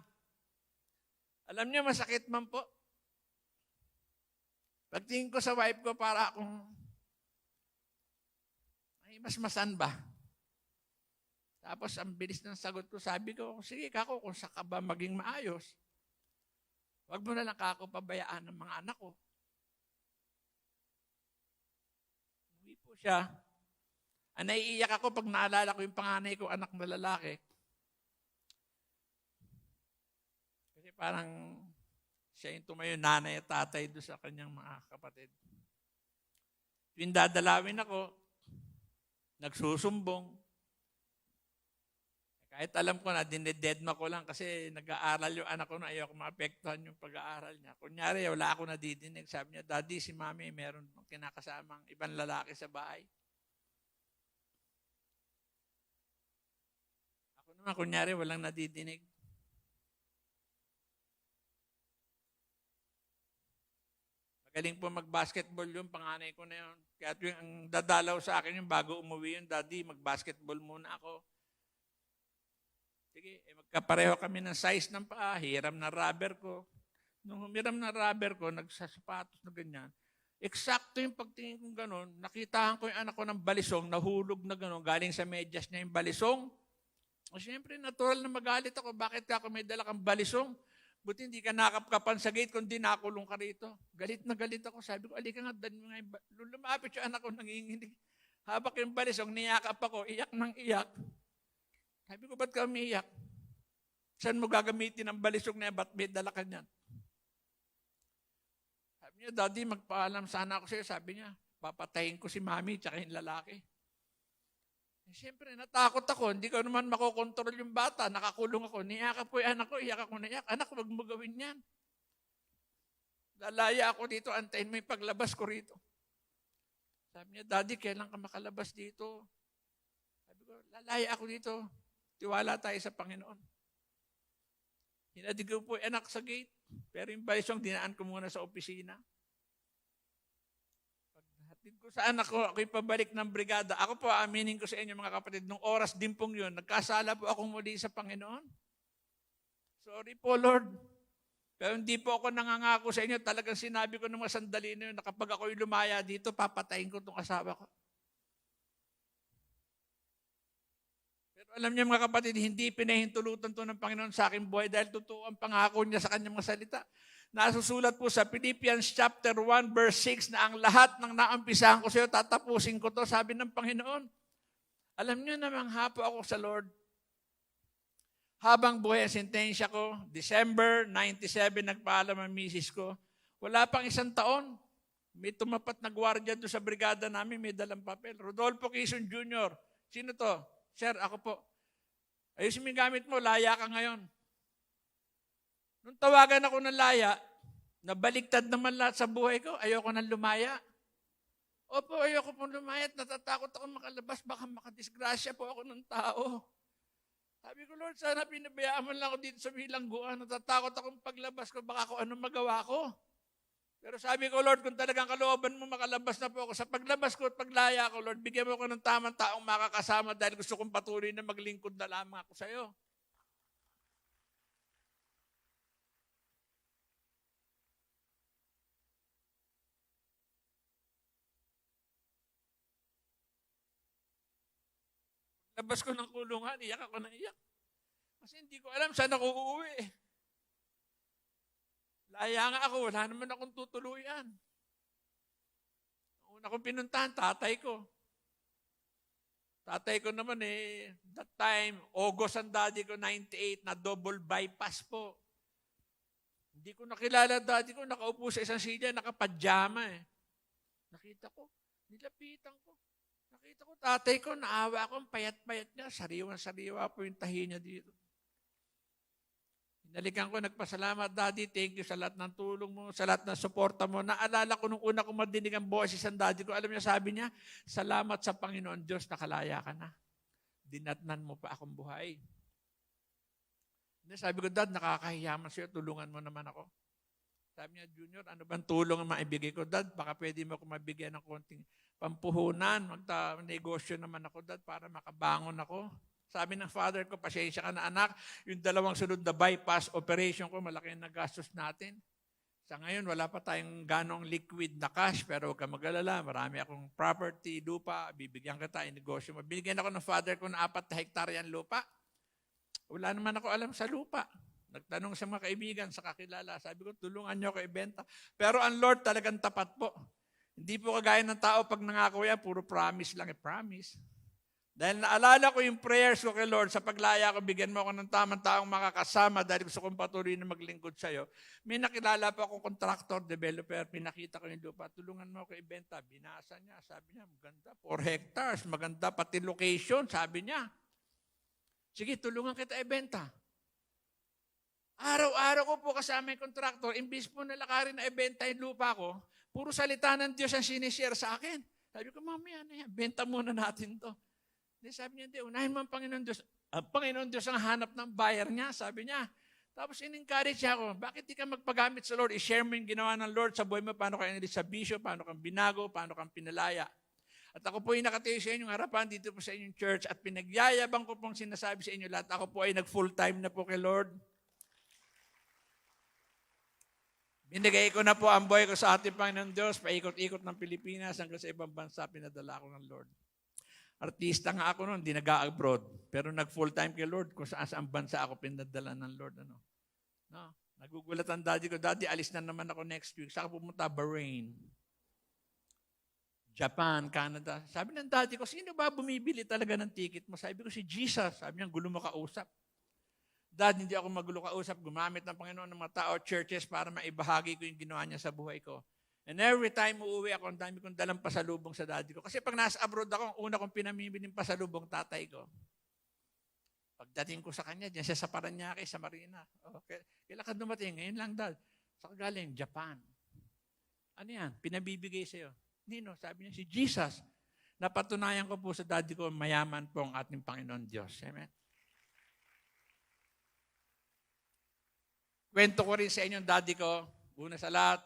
Alam niyo, masakit man po. Pagtingin ko sa wife ko, para akong, ay, masmasan ba? Tapos, ang bilis ng sagot ko, sabi ko, sige kako, kung saka ba maging maayos, wag mo na lang kako pabayaan ng mga anak ko. Uwi po siya. Naiiyak ako pag naalala ko yung panganay ko, anak na lalaki. Kasi parang siya yung tumayo, nanay at tatay doon sa kanyang mga kapatid. Yung dadalawin ako, nagsusumbong. Kahit alam ko na, dinededma ko lang kasi nag-aaral yung anak ko na ayaw ko maapektuhan yung pag-aaral niya. Kunyari, wala ako nadidinig. Sabi niya, Daddy, si Mami, meron kinakasamang ibang lalaki sa bahay. Ako naman, kunyari, walang nadidinig. Magaling po mag-basketball yung panganay ko na yun. Kaya yung ang dadalaw sa akin yung bago umuwi yun, Daddy, mag-basketball muna ako. Sige, magkapareho kami ng size ng paa, hiram na rubber ko. Nung humiram na rubber ko, nagsasapatos na ganyan. Eksakto yung pagtingin kong gano'n, nakitahan ko yung anak ko ng balisong, nahulog na gano'n, galing sa medyas niya yung balisong. O siyempre, natural na magalit ako. Bakit ako may dala kang balisong? Buti hindi ka nakapkapan sa gate, kundi nakulong ka rito. Galit na galit ako. Sabi ko, alika nga, dan mo nga yung lumapit yung anak ko, nanginginig. Habak yung balisong, niyakap ako, iyak ng iyak. Sabi ko, ba't ka umiiyak? Saan mo gagamitin ang balisong na yan? Ba't may dala ka niyan? Sabi niya, Daddy, magpaalam sana ako sa'yo. Sabi niya, papatayin ko si Mami tsaka yung lalaki. Siyempre, natakot ako. Hindi ko naman makokontrol yung bata. Nakakulong ako. Niyakap ko yung anak ko. Iyak ako na iyak. Anak, wag mo gawin yan. Lalaya ako dito. Antayin mo yung paglabas ko rito. Sabi niya, Daddy, kailan ka makalabas dito? Sabi ko, lalaya ako dito. Tiwala tayo sa Panginoon. Hinadig ko po yung anak sa gate. Pero yung balisong, dinaan ko muna sa opisina. Paghatid ko sa anak ko, ako'y pabalik ng brigada. Ako po, aminin ko sa inyo mga kapatid, nung oras din pong yun, nagkasala po ako muli sa Panginoon. Sorry po, Lord. Pero hindi po ako nangangako sa inyo. Talagang sinabi ko ng mga sandali na yun, na kapag ako'y lumaya dito, papatayin ko itong asawa ko. Pero alam niyo mga kapatid, hindi pinahintulutan to ng Panginoon sa aking buhay dahil totoo ang pangako niya sa kanyang mga salita. Nasusulat po sa Philippians chapter 1 verse 6 na ang lahat ng naampisahan ko sa iyo, tatapusin ko to, sabi ng Panginoon. Alam niyo namang hapo ako sa Lord. Habang buhay ang sentensya ko, December 97, nagpaalam ang misis ko. Wala pang isang taon, may tumapat na gwardiya doon sa brigada namin, may dalang papel. Rodolfo Quezon Jr. Sino to? Sir, ako po. Ayusin mo yung gamit mo, laya ka ngayon. Nung tawagan ako ng laya, nabaliktad naman lahat sa buhay ko, ayoko nang lumaya. Opo, ayoko pong lumaya at natatakot ako makalabas, baka makadisgrasya po ako ng tao. Sabi ko, Lord, sana pinabayaan mo lang ako dito sa bilangguan, natatakot akong paglabas ko, baka ako anong magawa ko. Pero sabi ko, Lord, kung talagang kalooban mo, makalabas na po ako. Sa paglabas ko at paglaya ko, Lord, bigyan mo ako ng tamang taong makakasama dahil gusto kong patuloy na maglingkod na lamang ako sa iyo. Labas ko ng kulungan, iyak ako na iyak. Kasi hindi ko alam saan ako uuwi. Laya nga ako, wala naman akong tutuluyan. Una kong pinuntahan, tatay ko. Tatay ko naman that time, August ang daddy ko, 98, na double bypass po. Hindi ko nakilala daddy ko, nakaupo sa isang silya, nakapajama Nakita ko, nilapitan ko. Nakita ko, tatay ko, naawa ako, payat-payat niya, sariwa-sariwa po yung tahi niya dito. Hinalikan ko, nagpasalamat, Daddy, thank you sa lahat ng tulong mo, sa lahat ng suporta mo. Naalala ko nung una ko madinig ang boses ng daddy ko, alam niya, sabi niya, salamat sa Panginoon Diyos, nakalaya ka na. Dinatnan mo pa akong buhay. Sabi ko, Dad, nakakahiyaman sa'yo, tulungan mo naman ako. Sabi niya, Junior, ano bang tulong ang maibigay ko? Dad, baka pwede mo ako mabigyan ng konting pampuhunan. Negosyo naman ako, Dad, para makabangon ako. Sabi ng father ko, pasensya ka na anak, yung 2 sunod na bypass operation ko, malaki ang nagastos natin. Sa ngayon, wala pa tayong ganong liquid na cash, pero huwag ka mag-alala, marami akong property, lupa, bibigyan kita, negosyo mo. Binigyan ako ng father ko ng 4 na hektaryang lupa. Wala naman ako alam sa lupa. Nagtanong sa mga kaibigan, sa kakilala, sabi ko, tulungan niyo ako ibenta. Pero ang Lord talagang tapat po. Hindi po kagaya ng tao pag nangako yan, puro promise lang, promise. Dahil naalala ko yung prayers ko kay Lord, sa paglaya ko, bigyan mo ako ng tamang taong makakasama dahil gusto kong patuloy na maglingkod sa'yo. May nakilala pa akong contractor, developer, pinakita ko yung lupa, tulungan mo ako ibenta. Binasa niya, sabi niya, maganda, 4 hectares, maganda, pati location, sabi niya. Sige, tulungan kita ibenta. Araw-araw ko po kasama yung contractor, imbis po nalakarin na ibenta yung lupa ko, puro salita ng Diyos ang sinishare sa akin. Sabi ko, mamaya na yan, benta muna natin to. Hindi, sabi niya, hindi, unahin mo ang Panginoon Diyos. Ang Panginoon Diyos ang hanap ng buyer niya, sabi niya. Tapos in-encourage niya ako, bakit di ka magpagamit sa Lord? I-share mo yung ginawa ng Lord sa buhay mo, paano ka inalis sa bisyo, paano kang binago, paano kang pinalaya. At ako po ay nakatayo sa inyong harapan dito po sa inyong church at pinagyayabang ko pong sinasabi sa inyo lahat. Ako po ay nag-full time na po kay Lord. Binigay ko na po ang buhay ko sa ating Panginoon Diyos, paikot-ikot ng Pilipinas hanggang sa ibang bansa, pinadala ko ng Lord. Artista nga ako noon, hindi nag-abroad. Pero nag-full time kay Lord kung saan bansa ako pinadala ng Lord. No? Nagugulat ang daddy ko, Daddy, alis na naman ako next week. Saan ka pumunta? Bahrain. Japan, Canada. Sabi ng daddy ko, sino ba bumibili talaga ng ticket mo? Sabi ko, si Jesus. Sabi niya, gulo mo kausap. Dad, hindi ako magulo kausap. Gumamit ng Panginoon ng mga tao, churches, para maibahagi ko yung ginawa niya sa buhay ko. And every time uuwi ako, ang dami kong dalang pasalubong sa daddy ko. Kasi pag nasa abroad ako, ang una kong pinamimiling pasalubong tatay ko. Pagdating ko sa kanya, diyan siya sa Paranaque, sa Marina. Okay. Kailan ka dumating? Ngayon lang, Dad. Saan ka galing? Japan. Ano yan? Pinabibigay sa'yo. Nino, sabi niya, si Jesus. Napatunayan ko po sa daddy ko, mayaman po ang ating Panginoon Diyos. Amen? Kwento ko rin sa inyo, daddy ko, una sa lahat,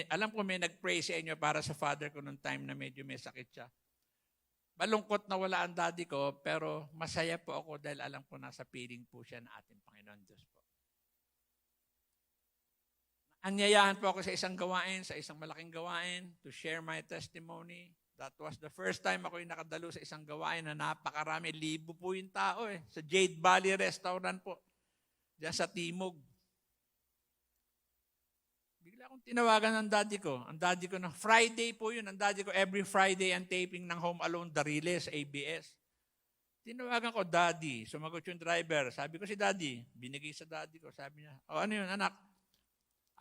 alam ko may nag-pray sa inyo para sa father ko noong time na medyo may sakit siya. Malungkot na wala ang daddy ko, pero masaya po ako dahil alam ko nasa piling po siya ng ating Panginoon Diyos po. Anyayahan po ako sa isang gawain, sa isang malaking gawain, to share my testimony. That was the first time ako yung nakadalo sa isang gawain na napakarami, 1,000 po yung tao sa Jade Valley Restaurant po, diyan sa Timog. Bigla akong tinawagan ng daddy ko. Ang daddy ko na Friday po yun. Ang daddy ko every Friday ang taping ng Home Alone Dariles, ABS. Tinawagan ko, Daddy. Sumagot yung driver. Sabi ko si Daddy. Binigay sa daddy ko. Sabi niya, ano yun anak?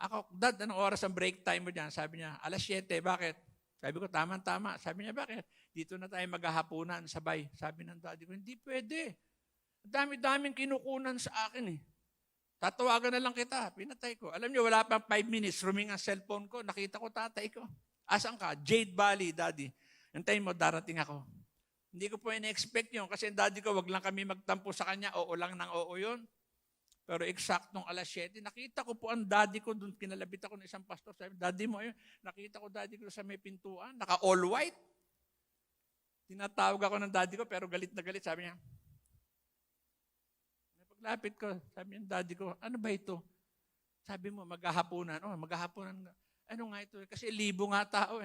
Ako, Dad, anong oras ang break time mo dyan? Sabi niya, 7:00. Bakit? Sabi ko, tama. Sabi niya, bakit? Dito na tayo maghahapunan sabay. Sabi ng daddy ko, hindi pwede. Dami-daming kinukunan sa akin Tatawagan na lang kita. Pinatay ko. Alam niyo, wala pang 5 minutes. Ruming ang cellphone ko. Nakita ko tatay ko. Asan ka? Jade Valley, Daddy. Antayin mo, darating ako. Hindi ko po in-expect yun. Kasi daddy ko, wag lang kami magtampo sa kanya. Oo lang ng oo yun. Pero eksaktong 7:00, nakita ko po ang daddy ko doon. Kinalabit ako ng isang pastor. Sabi, Daddy mo, ayun. Nakita ko daddy ko sa may pintuan. Naka all white. Tinatawag ako ng daddy ko, pero galit na galit. Sabi niya, lapit ko, sabi ng daddy ko, ano ba ito? Sabi mo, maghahaponan. Maghahaponan. Ano nga ito? Kasi 1,000 nga tao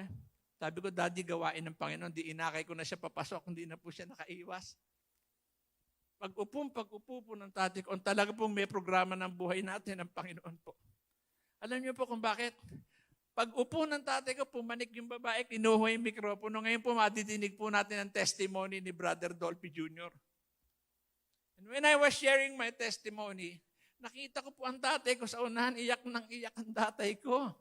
Sabi ko, Daddy, gawain ng Panginoon. Di inakay ko na siya papasok, hindi na po siya nakaiwas. Pag-upo po ng tatay ko, talaga pong may programa ng buhay natin ng Panginoon po. Alam niyo po kung bakit? Pag-upo ng tatay ko, pumanik yung babae, kinuha yung mikropono. Ngayon po, matidinig po natin ang testimony ni Brother Dolphy Jr. And when I was sharing my testimony, nakita ko po ang tatay ko sa unahan, iyak ang tatay ko.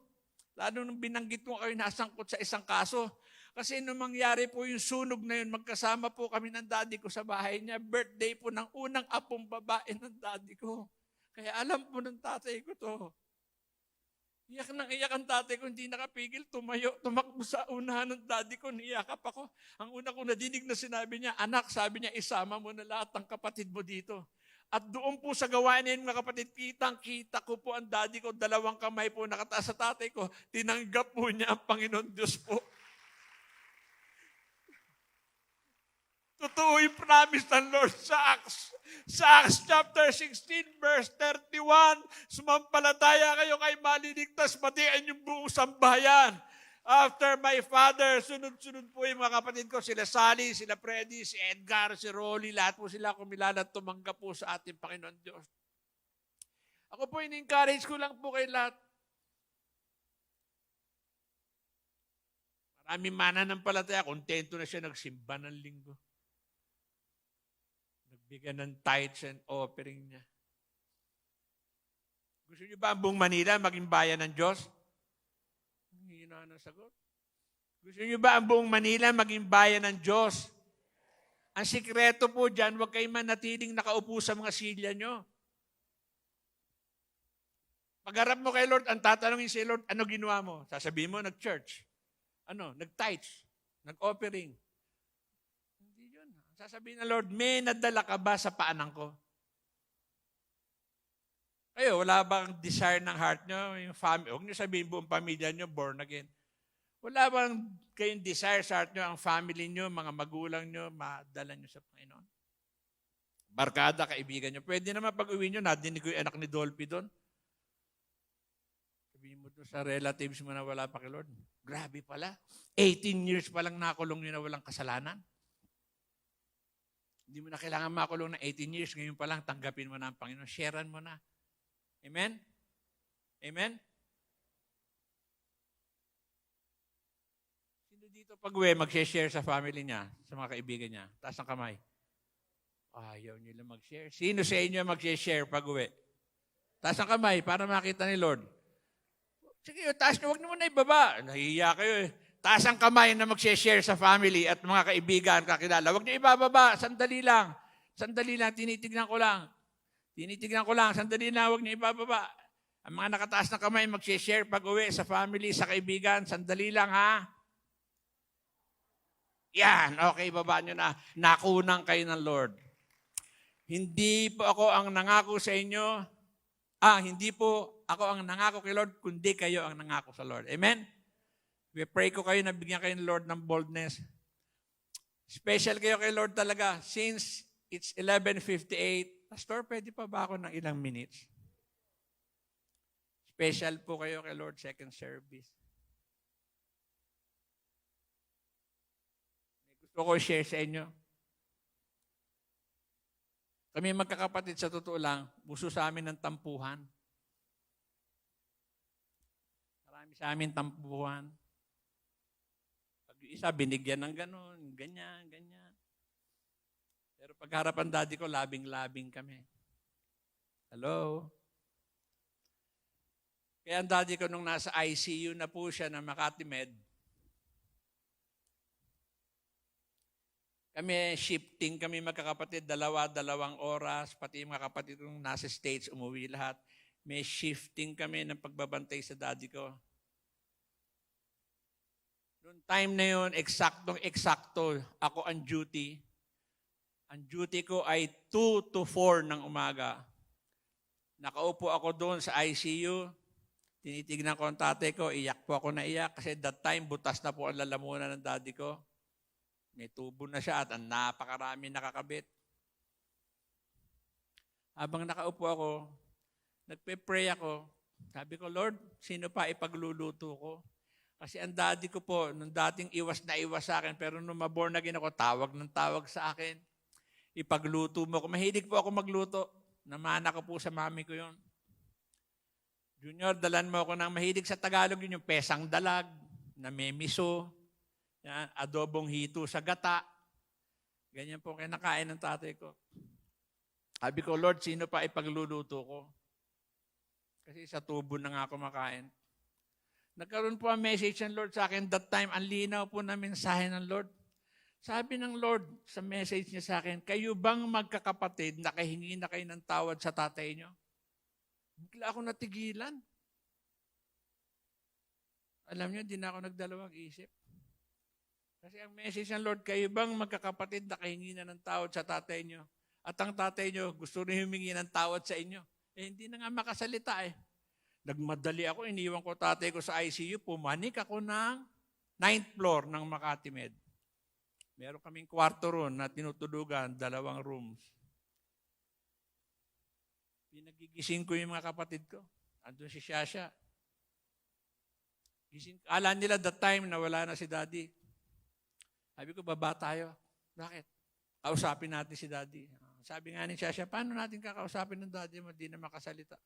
Lalo nung binanggit ko kayo nasangkot sa isang kaso. Kasi nung mangyari po yung sunog na yun, magkasama po kami ng daddy ko sa bahay niya. Birthday po ng unang apong babae ng daddy ko. Kaya alam po ng tatay ko to. Iyak ang tatay ko, hindi nakapigil, tumakbo sa unahan ng daddy ko, niyakap ako. Ang una ko nadinig na sinabi niya, anak, sabi niya, isama mo na lahat ng kapatid mo dito. At doon po sa gawain niya, mga kapatid, kitang-kita ko po ang daddy ko, 2 kamay po nakataas sa tatay ko. Tinanggap po niya ang Panginoon Diyos po. Totoo yung promise ng Lord sa Acts. Sa Acts chapter 16, verse 31, sumampalataya kayo kay maliligtas, matian yung buong sambahayan. After my father, sunod-sunod po yung mga kapatid ko, sila Sally, sila Freddy, si Edgar, si Rolly, lahat po sila kumilala at tumanggap po sa ating Panginoon Diyos. Ako po, in-encourage ko lang po kay lahat. Maraming mananampalataya, kontento na siya nagsimba ng linggo. Nagbigay ng tithes and offering niya. Gusto niyo ba ang buong Manila maging bayan ng Diyos? Hina ng sagot. Gusto niyo ba ang buong Manila maging bayan ng Diyos? Ang sikreto po dyan, huwag kayo manatiling nakaupo sa mga silya nyo. Pagharap mo kay Lord, ang tatanungin si Lord, ano ginawa mo? Sasabihin mo, nag-church. Nag-tithes. Nag-offering. Hindi yun. Sasabihin ng Lord, may nadala ka ba sa paanan ko? Kayo, wala bang desire ng heart nyo? Yung family, huwag nyo sabihin buong pamilya nyo, born again. Wala bang kayong desire sa heart nyo, ang family nyo, mga magulang nyo, madala nyo sa Panginoon? Barkada, kaibigan nyo. Pwede naman pag-uwi nyo, nadinig ko yung anak ni Dolphy doon. Sabihin mo doon sa relatives mo na wala pa kay Lord. Grabe pala. 18 years pa lang nakulong nyo na walang kasalanan. Hindi mo na kailangan makulong na 18 years. Ngayon pa lang, tanggapin mo na ang Panginoon. Sharean mo na. Amen? Amen? Sino dito pag-uwi, mag-share sa family niya, sa mga kaibigan niya? Taas ang kamay. Ayaw nila mag-share. Sino sa inyo mag-share pag-uwi? Taas ang kamay para makita ni Lord. Sige, taas nyo, huwag nyo muna ibaba. Nahihiya kayo eh. Taas ang kamay na mag-share sa family at mga kaibigan, kakilala. Huwag nyo ibababa. Sandali lang. Sandali lang. Tinitignan ko lang. Sandali na, huwag niyo ibababa. Ang mga nakataas na kamay, mag-share pag-uwi sa family, sa kaibigan. Sandali lang, ha? Yan, okay, baba nyo na. Nakunang kayo ng Lord. Hindi po ako ang nangako sa inyo. Hindi po ako ang nangako kay Lord, kundi kayo ang nangako sa Lord. Amen? We pray ko kayo na bigyan kayo ng Lord ng boldness. Special kayo kay Lord talaga. Since it's 11:58, Pastor, pwede pa ba ako ng ilang minutes? Special po kayo kay Lord, second service. Gusto ko share sa inyo. Kami magkakapatid, sa totoo lang, gusto sa amin ng tampuhan. Marami sa amin tampuhan. Pag yung isa, binigyan ng ganon, ganyan. Pero pagharapan daddy ko, labing-labing kami. Hello? Kaya ang daddy ko nung nasa ICU na po siya na Makati Med, kami shifting kami magkakapatid, 2 oras, pati yung mga kapatid kong nasa States, umuwi lahat. May shifting kami ng pagbabantay sa daddy ko. Noong time na yun, eksaktong-eksakto, ako ang duty. Ang duty ko ay 2 to 4 ng umaga. Nakaupo ako doon sa ICU. Tinitignan ko ang tatay ko. Iyak po ako na iyak kasi that time butas na po ang lalamunan ng daddy ko. May tubo na siya at ang napakarami nakakabit. Habang nakaupo ako, nagpe-pray ako. Sabi ko, Lord, sino pa ipagluluto ko? Kasi ang daddy ko po, nung dating iwas na iwas sa akin, pero nung maborn again ako, tawag ng tawag sa akin. Ipagluto mo ko. Mahilig po ako magluto. Namana ko po sa mami ko yun. Junior, dalan mo ako ng mahilig sa Tagalog yun, yung pesang dalag, na may miso, yan, adobong hito sa gata. Ganyan po kinakain ng tatay ko. Sabi ko, Lord, sino pa ipagluluto ko? Kasi sa tubo na nga ako makain. Nagkaroon po ang message ng Lord sa akin that time. Ang linaw po na mensahe ng Lord. Sabi ng Lord sa message niya sa akin, kayo bang magkakapatid nakahingi na kayo ng tawad sa tatay niyo? Bigla ako natigilan. Alam niyo, di na ako nagdalawang isip. Kasi ang message ng Lord, kayo bang magkakapatid nakahingi na ng tawad sa tatay niyo? At ang tatay nyo, gusto rin humingi ng tawad sa inyo. Hindi na nga makasalita eh. Nagmadali ako, iniwan ko tatay ko sa ICU, pumanik ako ng 9th floor ng Makati Med. Meron kaming kwarto ron na tinutulugan, 2 rooms. Pinagigising ko yung mga kapatid ko. Andun si Shasha. Gising, ala nila that time na wala na si Daddy. Sabi ko, baba tayo. Bakit? Kausapin natin si Daddy. Sabi nga ni Shasha, paano natin kakausapin ng Daddy mo? Di na makasalita.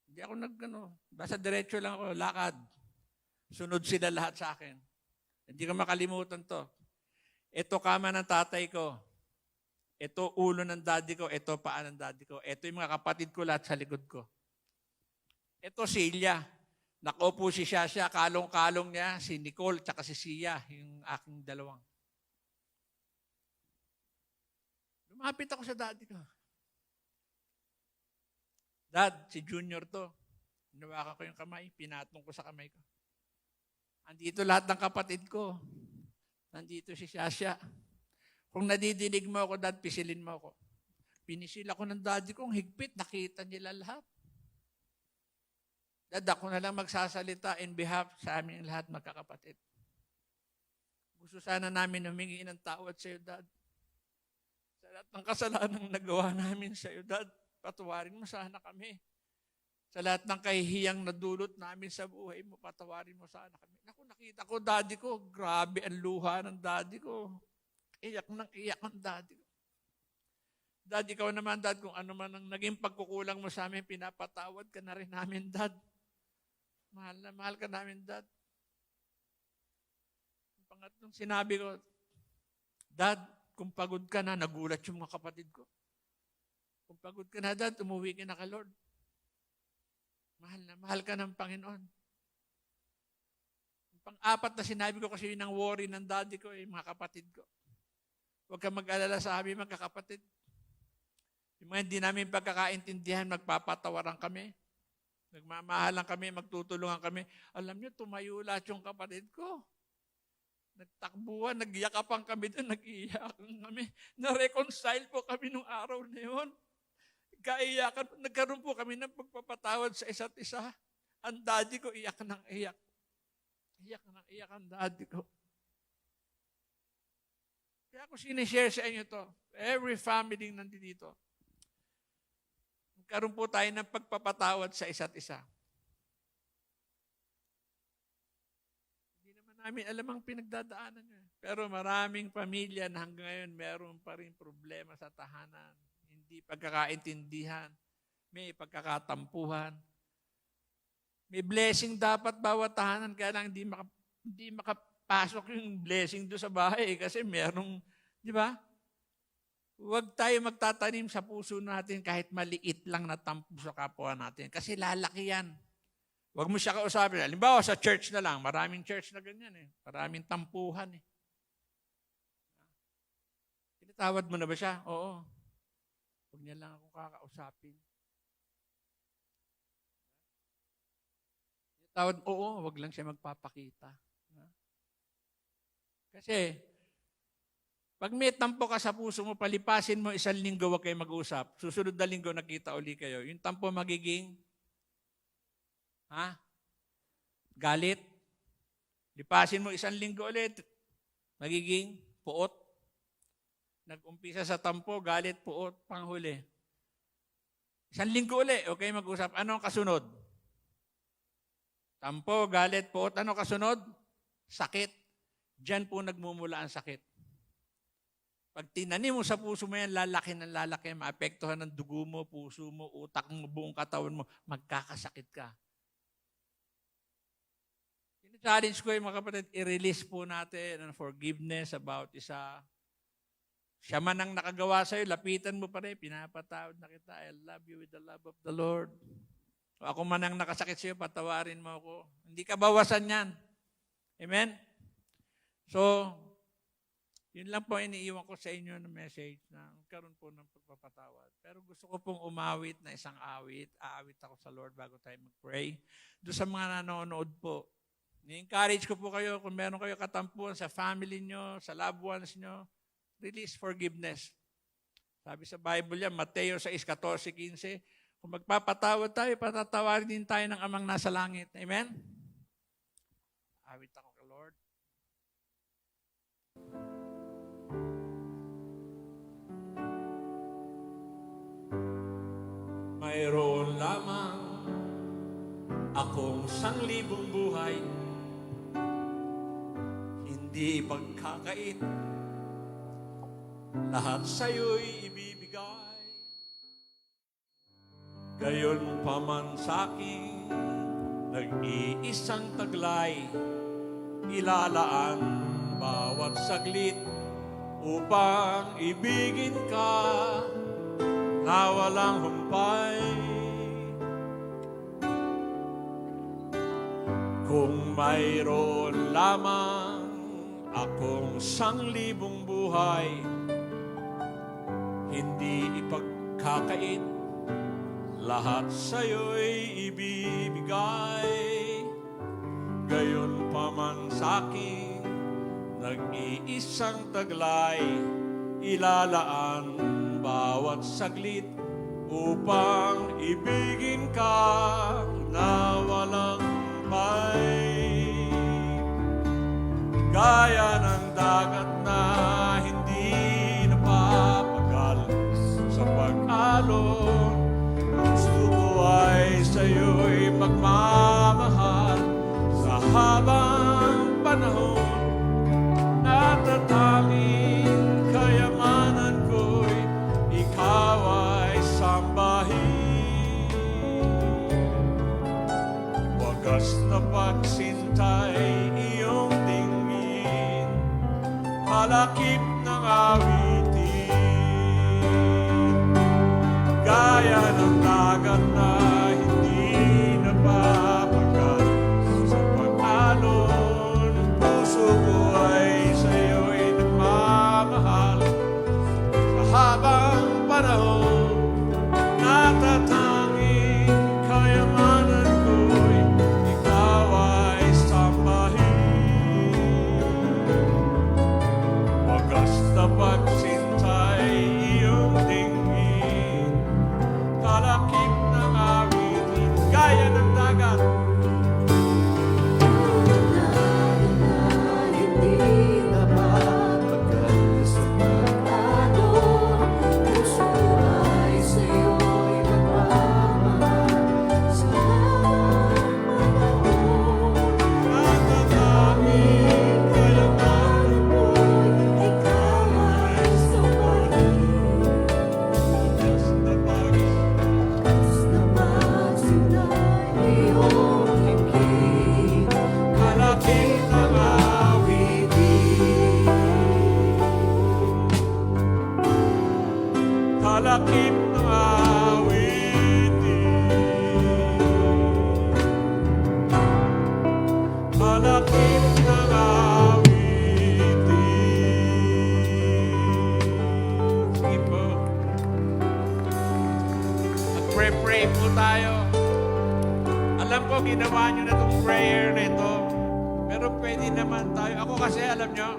Hindi ako basta diretso lang ako, lakad. Sunod sila lahat sa akin. Hindi ko makalimutan to. Ito kama ng tatay ko. Ito ulo ng daddy ko. Ito paa ng daddy ko. Ito yung mga kapatid ko lahat sa likod ko. Ito silya. Nakaupo si Shasha, kalong-kalong niya, si Nicole, tsaka si Sia, yung aking dalawang. Lumapit ako sa daddy ko. Dad, si Junior to. Hinawakan ko yung kamay, pinatong ko sa kamay ko. Andito lahat ng kapatid ko. Nandito si Shasha. Kung nadidinig mo ako, Dad, pisilin mo ako. Pinisil ako ng daddy ko, higpit, nakita nila lahat. Dad, ako na lang magsasalita in behalf sa aming lahat magkakapatid. Gusto sana namin humingi ng tawad sa iyo, Dad. Sa lahat ng kasalanan nagawa namin sa iyo, Dad, patawarin mo sana kami. Sa lahat ng kahihiyang nadulot namin sa buhay mo, patawarin mo sana kami. Naku, nakita ko, daddy ko, grabe ang luha ng daddy ko. Iyak ang daddy ko. Dad, ikaw naman, Dad, kung ano man ang naging pagkukulang mo sa amin, pinapatawad ka na rin namin, Dad. Mahal na mahal ka namin, Dad. Ang pangatlong sinabi ko, Dad, kung pagod ka na, nagulat yung mga kapatid ko. Kung pagod ka na, Dad, umuwi ka na ka, Lord. Mahal na mahal ka ng Panginoon. Ang pang-apat na sinabi ko kasi yun ang worry ng daddy ko, mga kapatid ko. Huwag kang mag-alala sa amin, mga kapatid. Yung mga hindi namin pagkakaintindihan, magpapatawaran kami. Nagmamahalan kami, magtutulungan kami. Alam niyo, tumayo lahat yung kapatid ko. Nagtakbuhan, nagyakapan kami doon, nag-iiyakan kami. Na-reconcile po kami nung araw na yun. Kaiyakan, nagkaroon po kami ng pagpapatawad sa isa't isa. Ang daddy ko, iyak ng iyak. Iyak ng iyak ang daddy ko. Kaya ako sinishare sa inyo to. Every family nandito. Magkaroon po tayo ng pagpapatawad sa isa't isa. Hindi naman namin alam ang pinagdadaanan nyo. Pero maraming pamilya na hanggang ngayon meron pa rin problema sa tahanan. Hindi pagkakaintindihan. May pagkakatampuhan. May blessing dapat bawat tahanan. Kaya lang hindi makapasok yung blessing doon sa bahay. Kasi merong, di ba? Huwag tayo magtatanim sa puso natin kahit maliit lang na tampo sa kapwa natin. Kasi lalaki yan. Huwag mo siya kausapin. Halimbawa, sa church na lang. Maraming church na ganyan eh. Maraming tampuhan eh. Tinatawad mo na ba siya? Oo. Huwag niya lang akong kakausapin. Tinatawad, oo. Huwag lang siya magpapakita. Kasi, pag may tampo ka sa puso mo, palipasin mo 1 linggo, huwag kayo mag-usap. Susunod na linggo, nakita uli kayo. Yung tampo magiging, galit. Lipasin mo 1 linggo ulit, magiging puot. Nag-umpisa sa tampo, galit, puot, panghuli. 1 linggo ulit, okay mag-usap. Ano ang kasunod? Tampo, galit, puot. Ano kasunod? Sakit. Diyan po nagmumula ang sakit. Pag tinanim mo sa puso mo yan, lalaki ng lalaki, maapektuhan ng dugo mo, puso mo, utak mo, buong katawan mo, magkakasakit ka. Challenge ko yung mga kapatid, i-release po natin ang forgiveness about isa. Siya man ang nakagawa sa'yo, lapitan mo pa rin, pinapatawad na kita. I love you with the love of the Lord. O ako man ang nakasakit sa'yo, patawarin mo ako. Hindi ka bawasan yan. Amen? So, yun lang po iniiwan ko sa inyo ng message na magkaroon po ng pagpapatawad. Pero gusto ko pong umawit na isang awit. Aawit ako sa Lord bago tayo mag-pray. Doon sa mga nanonood po, ni-encourage ko po kayo kung meron kayo katampuan sa family nyo, sa loved ones nyo, release forgiveness. Sabi sa Bible yan, Mateo 6:14-15, kung magpapatawad tayo, patatawarin din tayo ng Amang nasa langit. Amen? Awit ako kay Lord. Mayroon lamang akong 1,000 buhay, hindi pagkakait, lahat sa'yo'y ibibigay. Gayon pa man sa'king nag-iisang taglay, ilalaan bawat saglit upang ibigin ka na walang humpay. Kung mayroon lamang akong 1,000 buhay, hindi ipagkakait, lahat sa'yo'y ibibigay. Gayon pa man sa'king nag-iisang taglay, ilalaan bawat saglit upang ibigin ka na walang humpay. Gaya ng dagat na hindi napapagal sa pag-alon, gusto ko ay sa'yo'y magmamahal sa habang panahon. Natatanging kayamanan ko'y ikaw ay sambahin. Wagas na pagsintay iyong tingin, kalakip ng awitin. Gaya ng dagat na hindi napapagal sa pag-alon, puso ko ay sa'yo'y nagmamahal sa habang panahon. Natatanging kayamanan ko'y ikaw ay sambahin. Wagas na pagsintay iyong tingin, kalakip ng awitin. Gaya ng dagat, natatanging kayamanan ko'y ikaw ay sambahin. Wagas na kalakip ng awitin. Kalakip ng awitin. Kalakip ng awitin. Sige po. Mag-pray po tayo. Alam ko, ginawa nyo na itong prayer na ito. Pero pwede naman tayo. Ako kasi, alam nyo,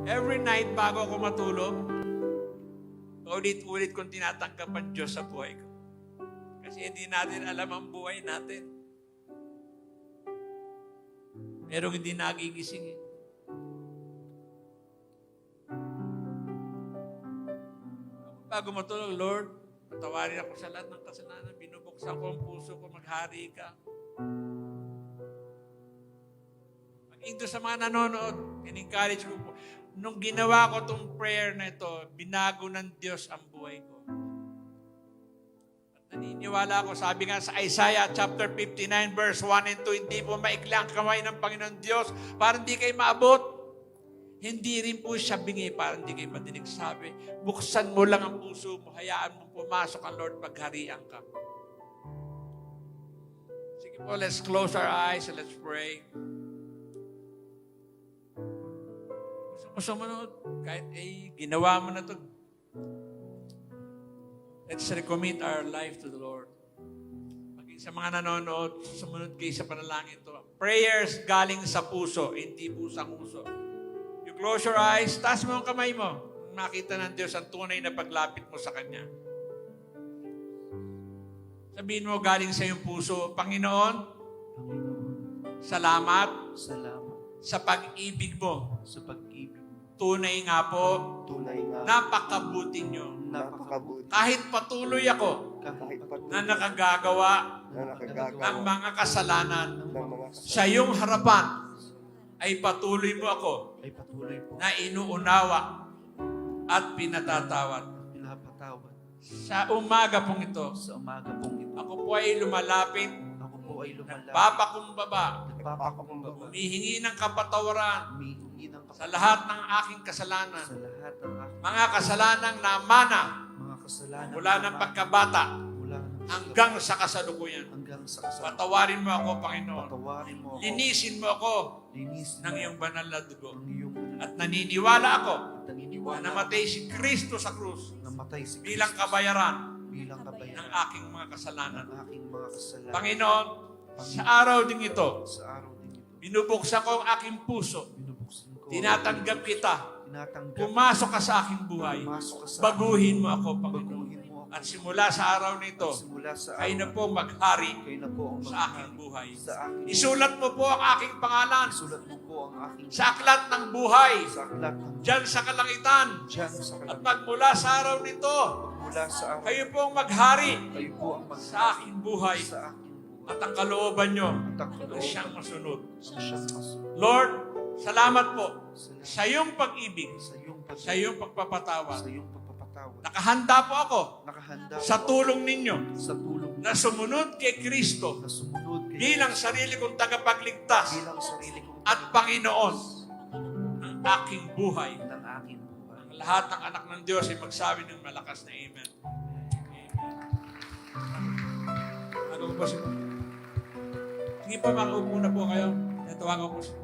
every night bago ako matulog, ulit-ulit kong tinatanggap ang Diyos sa buhay ko. Kasi hindi natin alam ang buhay natin. Merong hindi nagigising eh. Bago matulog, Lord, patawarin ako sa lahat ng kasalanan. Binubuksan ko ang puso ko, maghari ka. Maging doon sa mga nanonood, in-encourage ko po. Nung ginawa ko itong prayer na ito, binago ng Diyos ang buhay ko. At naniniwala ako, sabi nga sa Isaiah chapter 59 verse 1 and 2, hindi po maikli ang kamay ng Panginoon Diyos para hindi kayo maabot. Hindi rin po siya bingi para hindi kayo madinig. Sabi, buksan mo lang ang puso mo, hayaan mo pumasok ang Lord pagharian ka. Sige po, let's close our eyes and let's pray. Sumunod, kahit ginawa mo na ito. Let's recommit our life to the Lord. Maging sa mga nanonood, sumunod kayo sa panalangin ito. Prayers galing sa puso, hindi pusang uso. You close your eyes, taas mo ang kamay mo. Nang makita ng Diyos ang tunay na paglapit mo sa Kanya. Sabihin mo galing sa iyong puso, Panginoon, salamat sa pag-ibig mo. Sa pag-ibig. Tunay nga po, napakabuti niyo. Kahit patuloy ako na nakagagawa ng mga kasalanan sa iyong harapan, ay patuloy mo ako na inuunawa at pinatatawad. Sa umaga pong ito, ako po ay lumalapit, nagpapakumbaba, humihingi ng kapatawaran sa lahat ng aking kasalanan. Mga kasalanang namana mula ng pagkabata hanggang sa kasalukuyan. Patawarin mo ako, Panginoon. Linisin mo ako ng iyong banal na dugo. At naniniwala ako na namatay si Kristo sa krus bilang kabayaran ng aking mga kasalanan. Panginoon, sa araw ding ito, binubuksan ko ang aking puso. Tinatanggap kita. Pumasok ka sa aking buhay. Baguhin mo ako, Panginoon. At simula sa araw nito, kayo na po maghari sa aking buhay. Isulat mo po ang aking pangalan sa aklat ng buhay, dyan sa kalangitan. At magmula sa araw nito, kayo pong maghari sa aking buhay. At ang kalooban nyo ay siyang masunod. Lord, salamat po sa iyong pag-ibig, sa iyong pagpapatawa. Nakahanda po ako sa tulong ninyo na sumunod kay Kristo bilang sarili kong tagapagligtas at Panginoon ng aking buhay. Ang lahat ng anak ng Diyos ay magsabi ng malakas na Amen. Ano po si... Sige po, makaupo na po kayo. Natawagan ko po